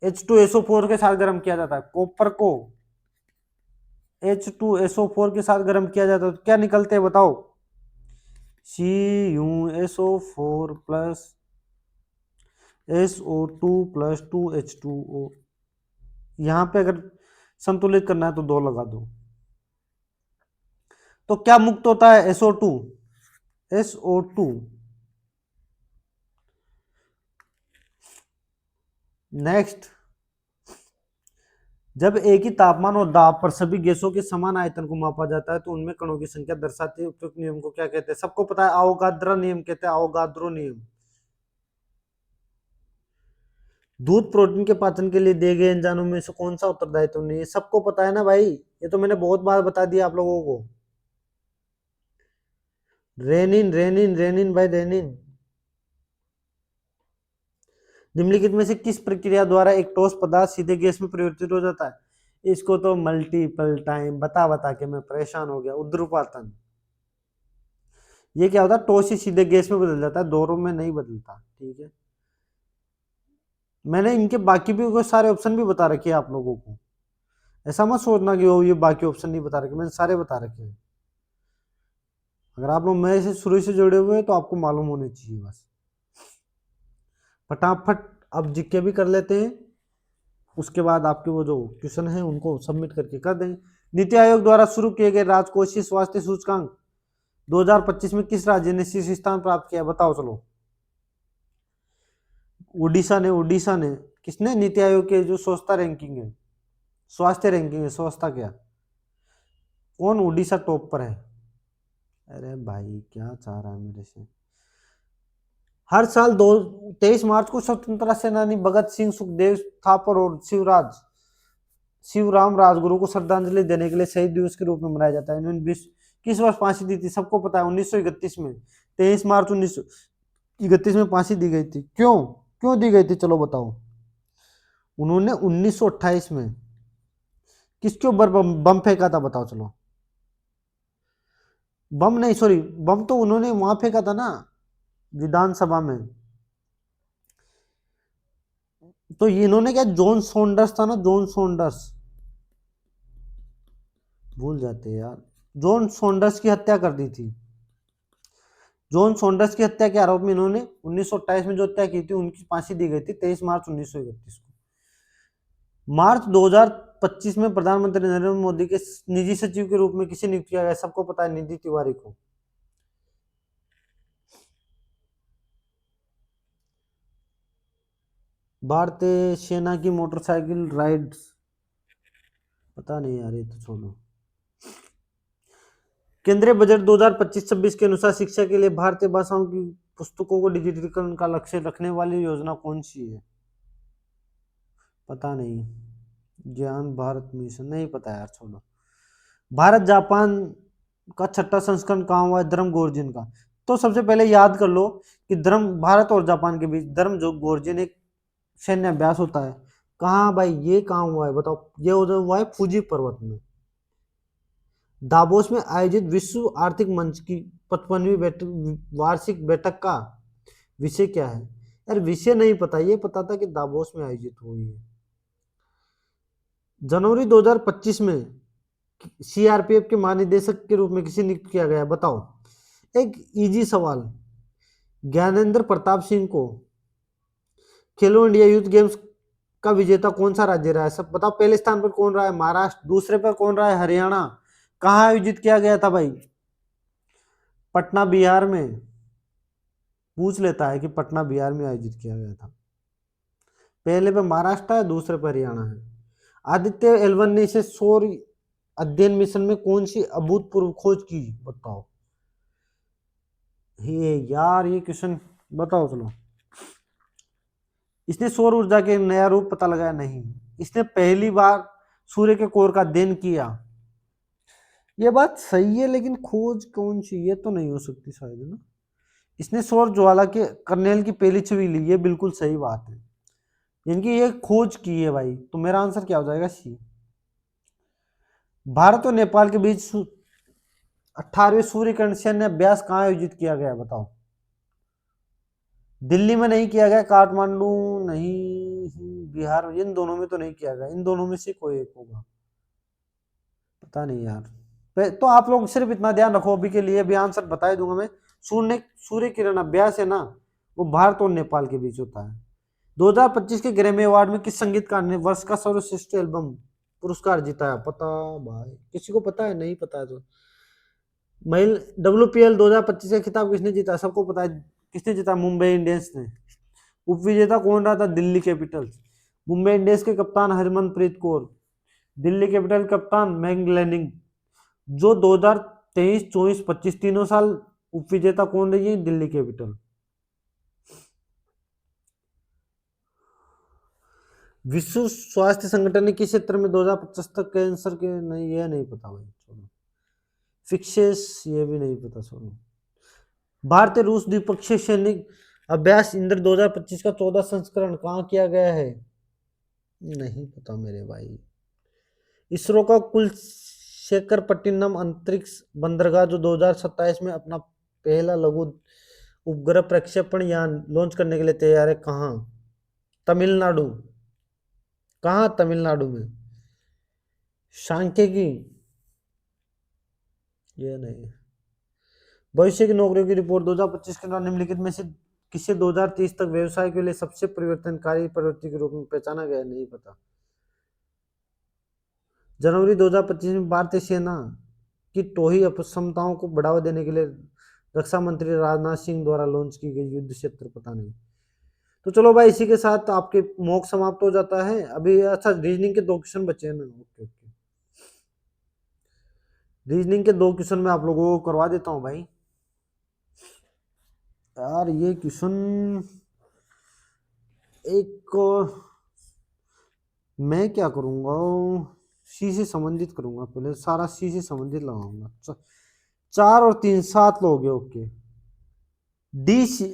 H2SO4 के साथ गर्म किया जाता है, कॉपर को H2SO4 के साथ गर्म किया जाता है तो क्या निकलते हैं बताओ, CuSO4 plus SO2 plus 2H2O। यहां पे अगर संतुलित करना है तो 2 लगा दो, तो क्या मुक्त होता है, SO2। नेक्स्ट, जब एक ही तापमान और दाब पर सभी गैसों के समान आयतन को मापा जाता है तो उनमें कणों की संख्या दर्शाती है उपयुक्त नियम को क्या कहते हैं, सबको पता है, अवोगाद्रो नियम कहते हैं, अवोगाद्रो नियम। दूध प्रोटीन के पाचन के लिए दिए गए एंजाइमों में से कौन सा उत्तरदायित्व नहीं है, सबको पता है ना भाई, ये तो मैंने बहुत बार बता दिया आप लोगों को। रेनिन रेनिन रेनिन भाई, रेनिन। निम्नलिखित में से किस प्रक्रिया द्वारा एक ठोस पदार्थ सीधे गैस में परिवर्तित हो जाता है, इसको तो मल्टीपल टाइम बता बता के मैं परेशान हो गया, उद्रुपातन। ये क्या होता है, ठोस ही सीधे गैस में बदल जाता है, दोनों में नहीं बदलता, ठीक है। मैंने इनके बाकी भी सारे ऑप्शन भी बता रखे हैं आप लोगों को, ऐसा मत सोचना कि वो ये बाकी ऑप्शन नहीं बता रखे, मैंने सारे बता रखे हैं। अगर आप लोग मेरे से शुरू से जुड़े हुए हैं तो आपको मालूम होने चाहिए बस। फटाफट अब जीके भी कर लेते हैं, उसके बाद आपके वो जो क्वेश्चन है उनको सबमिट करके कर देंगे। नीति आयोग द्वारा शुरू किए गए राजकोषीय स्वास्थ्य सूचकांक 2025 में किस राज्य ने शीर्ष स्थान प्राप्त किया, बताओ चलो। उड़ीसा ने किसने, नीति आयोग के जो स्वच्छता रैंकिंग है, स्वास्थ्य रैंकिंग है, स्वच्छता क्या, कौन उड़ीसा टॉप पर है। अरे भाई क्या चाह रहा है मेरे से। हर साल 23 मार्च को स्वतंत्रता सेनानी भगत सिंह, सुखदेव थापर और शिवराम राजगुरु को श्रद्धांजलि देने के लिए शहीद दिवस के रूप में मनाया जाता है। इन्होंने किस वर्ष फांसी दी थी, सबको पता है, 1931 में, 23 मार्च 1931 में फांसी दी गई थी। क्यों क्यों दी गई थी, चलो बताओ। उन्होंने 1928 में किसके ऊपर बम फेंका था, बताओ चलो। बम नहीं, सॉरी, बम तो उन्होंने वहां फेंका था ना, विधानसभा में। तो इन्होंने क्या, जॉन सॉन्डर्स था ना, जॉन सॉन्डर्स, भूल जाते यार, जॉन सॉन्डर्स की हत्या कर दी थी। जॉन सॉन्डर्स की हत्या के आरोप में इन्होंने 1928 में जो हत्या की थी उनकी फांसी दी गई थी 23 मार्च 1931 को। मार्च 2025 में प्रधानमंत्री नरेंद्र मोदी के निजी सचिव के रूप में किसे नियुक्त किया गया, सबको पता है, निधि तिवारी को। भारतीय सेना की मोटरसाइकिल राइड्स, पता नहीं यार, ये तो छोड़ो। केंद्रीय बजट 2025-26 के अनुसार शिक्षा के लिए भारतीय भाषाओं की पुस्तकों को डिजिटलीकरण का लक्ष्य रखने वाली योजना कौन सी है, पता नहीं। ज्ञान भारत मिशन, नहीं पता यार, छोड़ो। भारत जापान का छठा संस्करण कहाँ हुआ है, धर्म गोर्जिन का। तो सबसे पहले याद कर लो कि धर्म, भारत और जापान के बीच धर्म जो गोर्जिन एक सैन्य अभ्यास होता है, कहाँ भाई, ये कहाँ हुआ है बताओ, ये उधर हुआ है फूजी पर्वत में। दावोस में आयोजित विश्व आर्थिक मंच की 55वीं वार्षिक बैठक का विषय क्या है, यार विषय नहीं पता, ये पता था कि दावोस में आयोजित हुई है। जनवरी 2025 में सीआरपीएफ के महानिदेशक के रूप में किसे नियुक्त किया गया, बताओ। एक इजी सवाल। ज्ञानेंद्र प्रताप सिंह को खेलो इंडिया यूथ गेम्स का विजेता कौन सा राज्य रहा है, सब बताओ। पहले स्थान पर कौन रहा है, महाराष्ट्र। दूसरे पर कौन रहा है, हरियाणा। कहाँ आयोजित किया गया था भाई, पटना बिहार में। पूछ लेता है कि पटना बिहार में आयोजित किया गया था। पहले पे महाराष्ट्र है, दूसरे पर हरियाणा है। आदित्य एल1 ने इसे सौर अध्ययन मिशन में कौन सी अभूतपूर्व खोज की, बताओ। ये यार ये क्वेश्चन बताओ चलो। इसने सौर ऊर्जा के नया रूप पता लगाया, नहीं। इसने पहली बार सूर्य के कोर का अध्ययन किया। ये बात सही है, लेकिन खोज कौन सी, ये तो नहीं हो सकती शायद, है ना। इसने सौर ज्वाला के कर्नेल की पहली छवि ली, ये बिल्कुल सही बात है। इनकी ये खोज की है भाई, तो मेरा आंसर क्या हो जाएगा, सी। भारत और नेपाल के बीच 18वें सूर्य किरण सैन्य अभ्यास कहाँ आयोजित किया गया, बताओ। दिल्ली में नहीं किया गया, काठमांडू नहीं, बिहार, इन दोनों में तो नहीं किया गया। इन दोनों में से कोई एक होगा, पता नहीं यार। तो आप लोग सिर्फ इतना ध्यान रखो अभी के लिए, भी आंसर बता दूंगा मैं। सूर्य किरण अभ्यास है ना, वो भारत और नेपाल के बीच होता है। 2025 के ग्रैमी अवार्ड में किस संगीतकार ने वर्ष का सर्वश्रेष्ठ एल्बम पुरस्कार जीता है, पता भाई किसी को पता है, नहीं पता है तो। महिल WPL 2025 का खिताब किसने जीता, सबको पता है। किसने जीता, मुंबई इंडियंस ने। उप विजेता कौन रहा था, दिल्ली कैपिटल्स। मुंबई इंडियंस के कप्तान हरमनप्रीत कौर, दिल्ली कैपिटल कप्तान मैंग लैनिंग। जो 2023, 24, 25 तीनों साल उप विजेता कौन रही है, दिल्ली कैपिटल। विश्व स्वास्थ्य संगठन ने किस क्षेत्र में 2050 तक कैंसर के, नहीं ये नहीं पता भाई, छोड़ो। फिक्सेस, ये भी नहीं पता, छोड़ो। भारतीय रूस द्विपक्षीय सैनिक अभ्यास इंद्र 2025 का 14 संस्करण कहाँ किया गया है, नहीं पता मेरे भाई। इसरो का कुलशेखरपट्टिनम अंतरिक्ष बंदरगाह जो 2027 में अपना पहला लघु उपग्रह प्रक्षेपण यान लॉन्च करने के लिए तैयार है, कहाँ, तमिलनाडु। कहाँ, तमिलनाडु में। सांख्यिकी, ये नहीं। भविष्य की नौकरियों की रिपोर्ट 2025 के दौरान निम्नलिखित में से किसे 2030 तक व्यवसाय के लिए सबसे परिवर्तनकारी प्रवृत्ति के रूप में पहचाना गया, नहीं पता। जनवरी 2025 में भारतीय सेना की टोही अक्षमताओं को बढ़ावा देने के लिए रक्षा मंत्री राजनाथ सिंह द्वारा लॉन्च की गई युद्ध क्षेत्र, पता नहीं। तो चलो भाई, इसी के साथ आपके मॉक समाप्त हो जाता है अभी। अच्छा, रीजनिंग के 2 क्वेश्चन बचे हैं ना, ओके ओके। रीजनिंग के 2 क्वेश्चन मैं आप लोगों को करवा देता हूँ भाई। यार ये क्वेश्चन एक, मैं क्या करूंगा, सी से संबंधित करूंगा। पहले सारा सी से संबंधित लगाऊंगा। 4 और 3 7 लोग हैं, ओके। डी सी,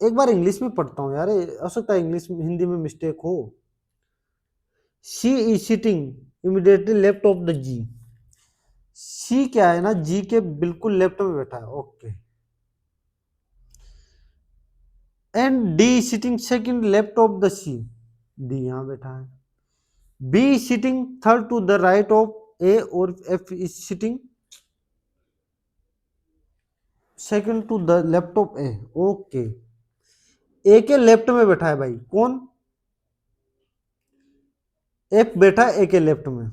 एक बार इंग्लिश में पढ़ता हूँ यार, हो सकता है इंग्लिश में हिंदी में मिस्टेक हो। She is sitting immediately left of the G. C क्या है ना, जी के बिल्कुल लेफ्ट में बैठा है, okay. And D sitting second left of the C, D यहां बैठा है। B sitting third to the right of A, और F is sitting second to the left of A, okay. A के लेफ्ट में बैठा है भाई, कौन, एफ बैठा है ए के लेफ्ट में।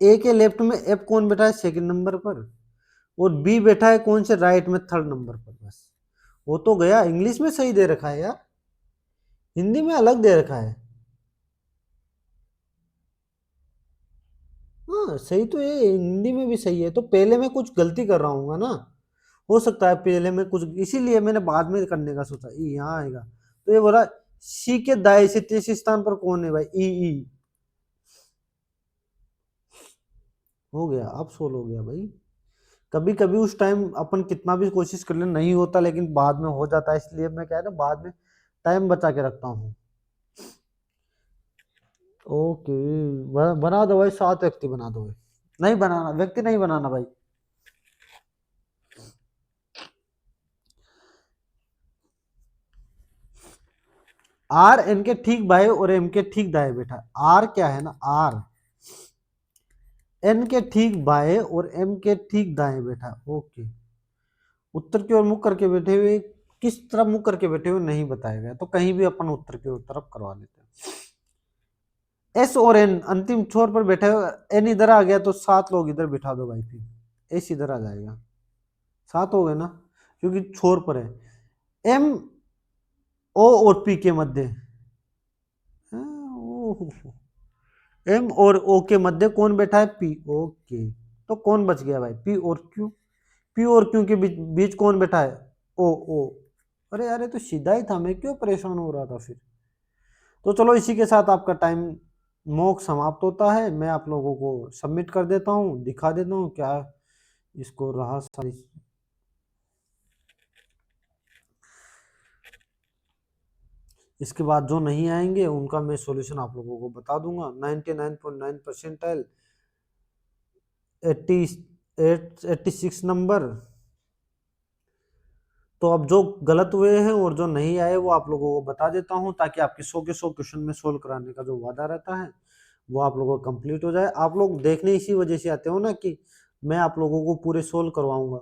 ए के लेफ्ट में एफ कौन बैठा है, सेकंड नंबर पर। और बी बैठा है कौन से, राइट में, थर्ड नंबर पर। बस वो तो गया। इंग्लिश में सही दे रखा है यार, हिंदी में अलग दे रखा है। हाँ सही तो है, हिंदी में भी सही है। तो पहले मैं कुछ गलती कर रहा हूँ ना, हो सकता है पहले में कुछ, इसीलिए मैंने बाद में करने का सोचा। ई यहाँ आएगा, तो ये बोला सी के दाएं से तीसरे स्थान पर कौन है भाई, ई ई। हो गया, अब सोल्व हो गया भाई। कभी कभी उस टाइम अपन कितना भी कोशिश कर ले नहीं होता, लेकिन बाद में हो जाता है। इसलिए मैं कह रहा हूँ बाद में टाइम बचा के रखता हूँ। ओके, बना दो भाई, 7 व्यक्ति बना दो भाई। नहीं बनाना, व्यक्ति नहीं बनाना भाई। आर एन के ठीक बाएं और एम के ठीक दाएं बेटा। आर क्या है ना, आर एन के ठीक बाएं और एम के ठीक दाएं बेटा। ओके, उत्तर की ओर मुख करके बैठे हुए, किस तरफ मुख करके बैठे हुए नहीं बताया गया, तो कहीं भी अपन उत्तर की ओर तरफ करवा लेते हैं। एस और एन अंतिम छोर पर बैठे हुए, एन इधर आ गया तो 7 लोग इधर बिठा दो भाई, फिर एस इधर आ जाएगा, 7 हो गए ना, क्योंकि छोर पर है। एम ओ और पी के मध्य, एम और ओ के मध्य कौन बैठा है, पी। ओके, तो कौन बच गया भाई, पी और क्यू। पी और क्यू के बीच कौन बैठा है, ओ। ओ, अरे यार ये तो सीधा ही था, मैं क्यों परेशान हो रहा था फिर। तो चलो इसी के साथ आपका टाइम मॉक समाप्त होता है। मैं आप लोगों को सबमिट कर देता हूँ, दिखा देता हूँ क्या इसको रहा सारी। इसके बाद जो नहीं आएंगे उनका मैं सॉल्यूशन आप लोगों को बता दूंगा। 99.9 परसेंटाइल, 86 नंबर। तो अब जो गलत हुए हैं और जो नहीं आए वो आप लोगों को बता देता हूँ, ताकि आपके 100 के 100 क्वेश्चन में सोल्व कराने का जो वादा रहता है वो आप लोगों का कंप्लीट हो जाए। आप लोग देखने इसी वजह से आते हो ना कि मैं आप लोगों को पूरे सोल्व करवाऊंगा,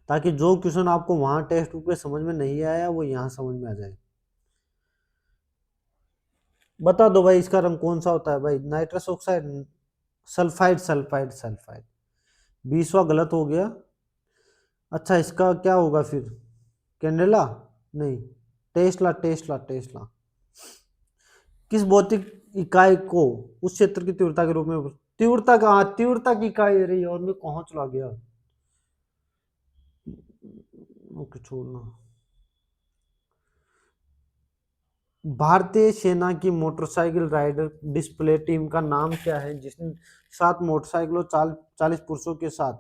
ताकि जो क्वेश्चन आपको वहां टेक्स्ट बुक में समझ में नहीं आया वो यहाँ समझ में आ जाए। बता दो भाई इसका रंग कौन सा होता है भाई, nitrous oxide, sulphide sulphide sulphide. 20वां गलत हो गया। अच्छा इसका क्या होगा फिर, कैंडेला नहीं, टेस्ला टेस्ला टेस्ला। किस भौतिक इकाई को उस क्षेत्र की तीव्रता के रूप में, तीव्रता का, तीव्रता की इकाई रही और मैं कहाँ चला गया। ओके छोड़ना। भारतीय सेना की मोटरसाइकिल राइडर डिस्प्ले टीम का नाम क्या है, जिसने 7 मोटरसाइकिलों 40 पुरुषों के साथ,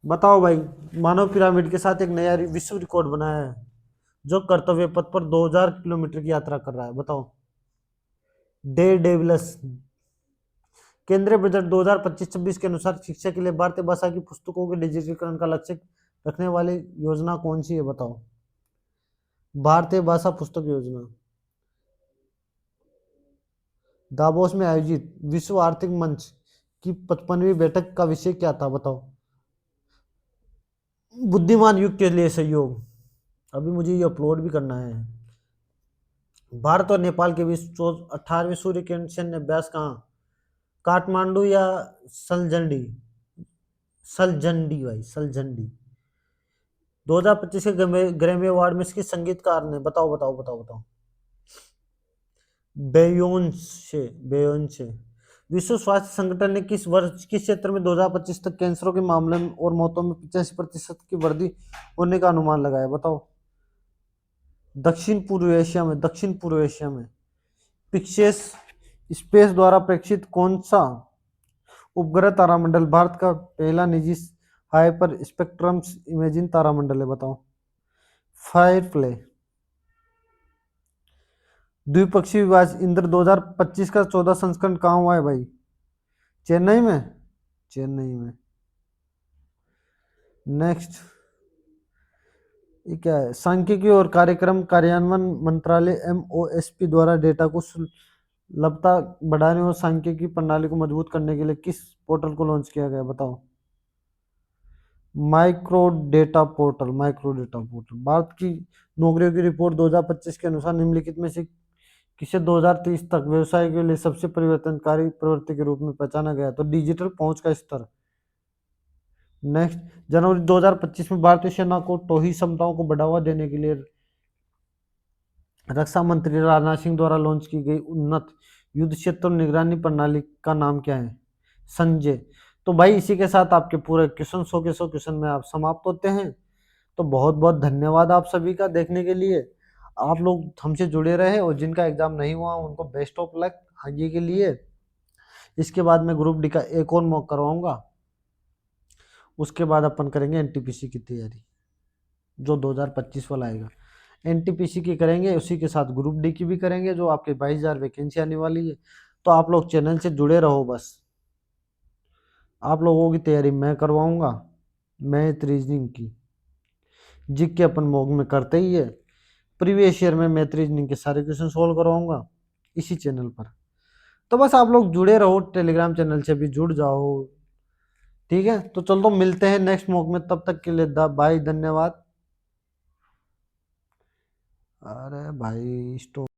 बताओ भाई, मानव पिरामिड के साथ एक नया विश्व रिकॉर्ड बनाया है, जो कर्तव्य पथ पर 2000 किलोमीटर की यात्रा कर रहा है, बताओ। डे डेविलस। केंद्रीय बजट 2025-26 के अनुसार शिक्षा के लिए भारतीय भाषा की पुस्तकों के डिजिटलीकरण का लक्ष्य रखने वाली योजना कौन सी है, बताओ। भारतीय भाषा पुस्तक योजना। दावोस में आयोजित विश्व आर्थिक मंच की 55वीं बैठक का विषय क्या था, बताओ। बुद्धिमान युग के लिए सहयोग। अभी मुझे ये अपलोड भी करना है। भारत और नेपाल के बीच 18वें सूर्य किरण सैन्य अभ्यास कहाँ, काठमांडू या सलजंडी, सलजंडी भाई सलजंडी। 2025 के ग्रैमी अवार्ड में किस संगीतकार ने, बताओ बताओ बताओ बताओ। बेयोंसे, बेयोंसे। विश्व स्वास्थ्य संगठन ने किस वर्ष, किस क्षेत्र में 2025 तक कैंसरों के मामले में और मौतों में 85% की वृद्धि होने का अनुमान लगाया, बताओ। दक्षिण पूर्व एशिया में, दक्षिण पूर्व एशिया में। पिक्सेस स्पेस द्वारा प्रेक्षित कौन सा उपग्रह तारामंडल भारत का पहला निजी हाइपर स्पेक्ट्रम इमेजिंग तारामंडल है, बताओ। फायरप्ले। द्विपक्षीय विवाद इंद्र 2025 का 14 संस्करण कहाँ हुआ है भाई, चेन्नई में, चेन्नई में। नेक्स्ट, ये क्या है, सांख्यिकी और कार्यक्रम कार्यान्वयन मंत्रालय MOSP द्वारा डेटा को सुलभता बढ़ाने और सांख्यिकी प्रणाली को मजबूत करने के लिए किस पोर्टल को लॉन्च किया गया, बताओ। Micro data portal, micro data portal. Bharat की नौकरियों की रिपोर्ट 2025 के अनुसार निम्नलिखित में से किसे 2030 तक व्यवसाय के लिए सबसे परिवर्तनकारी प्रवृत्ति के रूप में पहचाना गया, तो डिजिटल पहुंच का स्तर। नेक्स्ट, जनवरी 2025 में भारतीय सेना को टोही क्षमताओं को बढ़ावा देने के लिए रक्षा मंत्री राजनाथ सिंह द्वारा लॉन्च की गई उन्नत युद्ध क्षेत्र निगरानी प्रणाली का नाम क्या है, संजय। तो भाई इसी के साथ आपके पूरे क्वेश्चन 100 के 100 क्वेश्चन में आप समाप्त होते हैं। तो बहुत बहुत धन्यवाद आप सभी का देखने के लिए। आप लोग हमसे जुड़े रहे और जिनका एग्जाम नहीं हुआ उनको बेस्ट ऑफ लक आगे के लिए। इसके बाद मैं ग्रुप डी का एक और मॉक करवाऊंगा, उसके बाद अपन करेंगे एनटीपीसी की तैयारी, जो 2025 वाला आएगा। एनटीपीसी की करेंगे, उसी के साथ ग्रुप डी की भी करेंगे, जो आपके 22,000 वैकेंसी आने वाली है। तो आप लोग चैनल से जुड़े रहो बस। आप लोगों की तैयारी मैं करवाऊंगा, मैथ रीजनिंग की, जिक के अपन मॉक में करते ही है। प्रीवियस ईयर में मैथ रीजनिंग के सारे क्वेश्चन सोल्व करवाऊंगा इसी चैनल पर। तो बस आप लोग जुड़े रहो, टेलीग्राम चैनल से भी जुड़ जाओ। ठीक है, तो चलो मिलते हैं नेक्स्ट मॉक में, तब तक के लिए बाय, धन्यवाद। अरे भाई स्टॉप।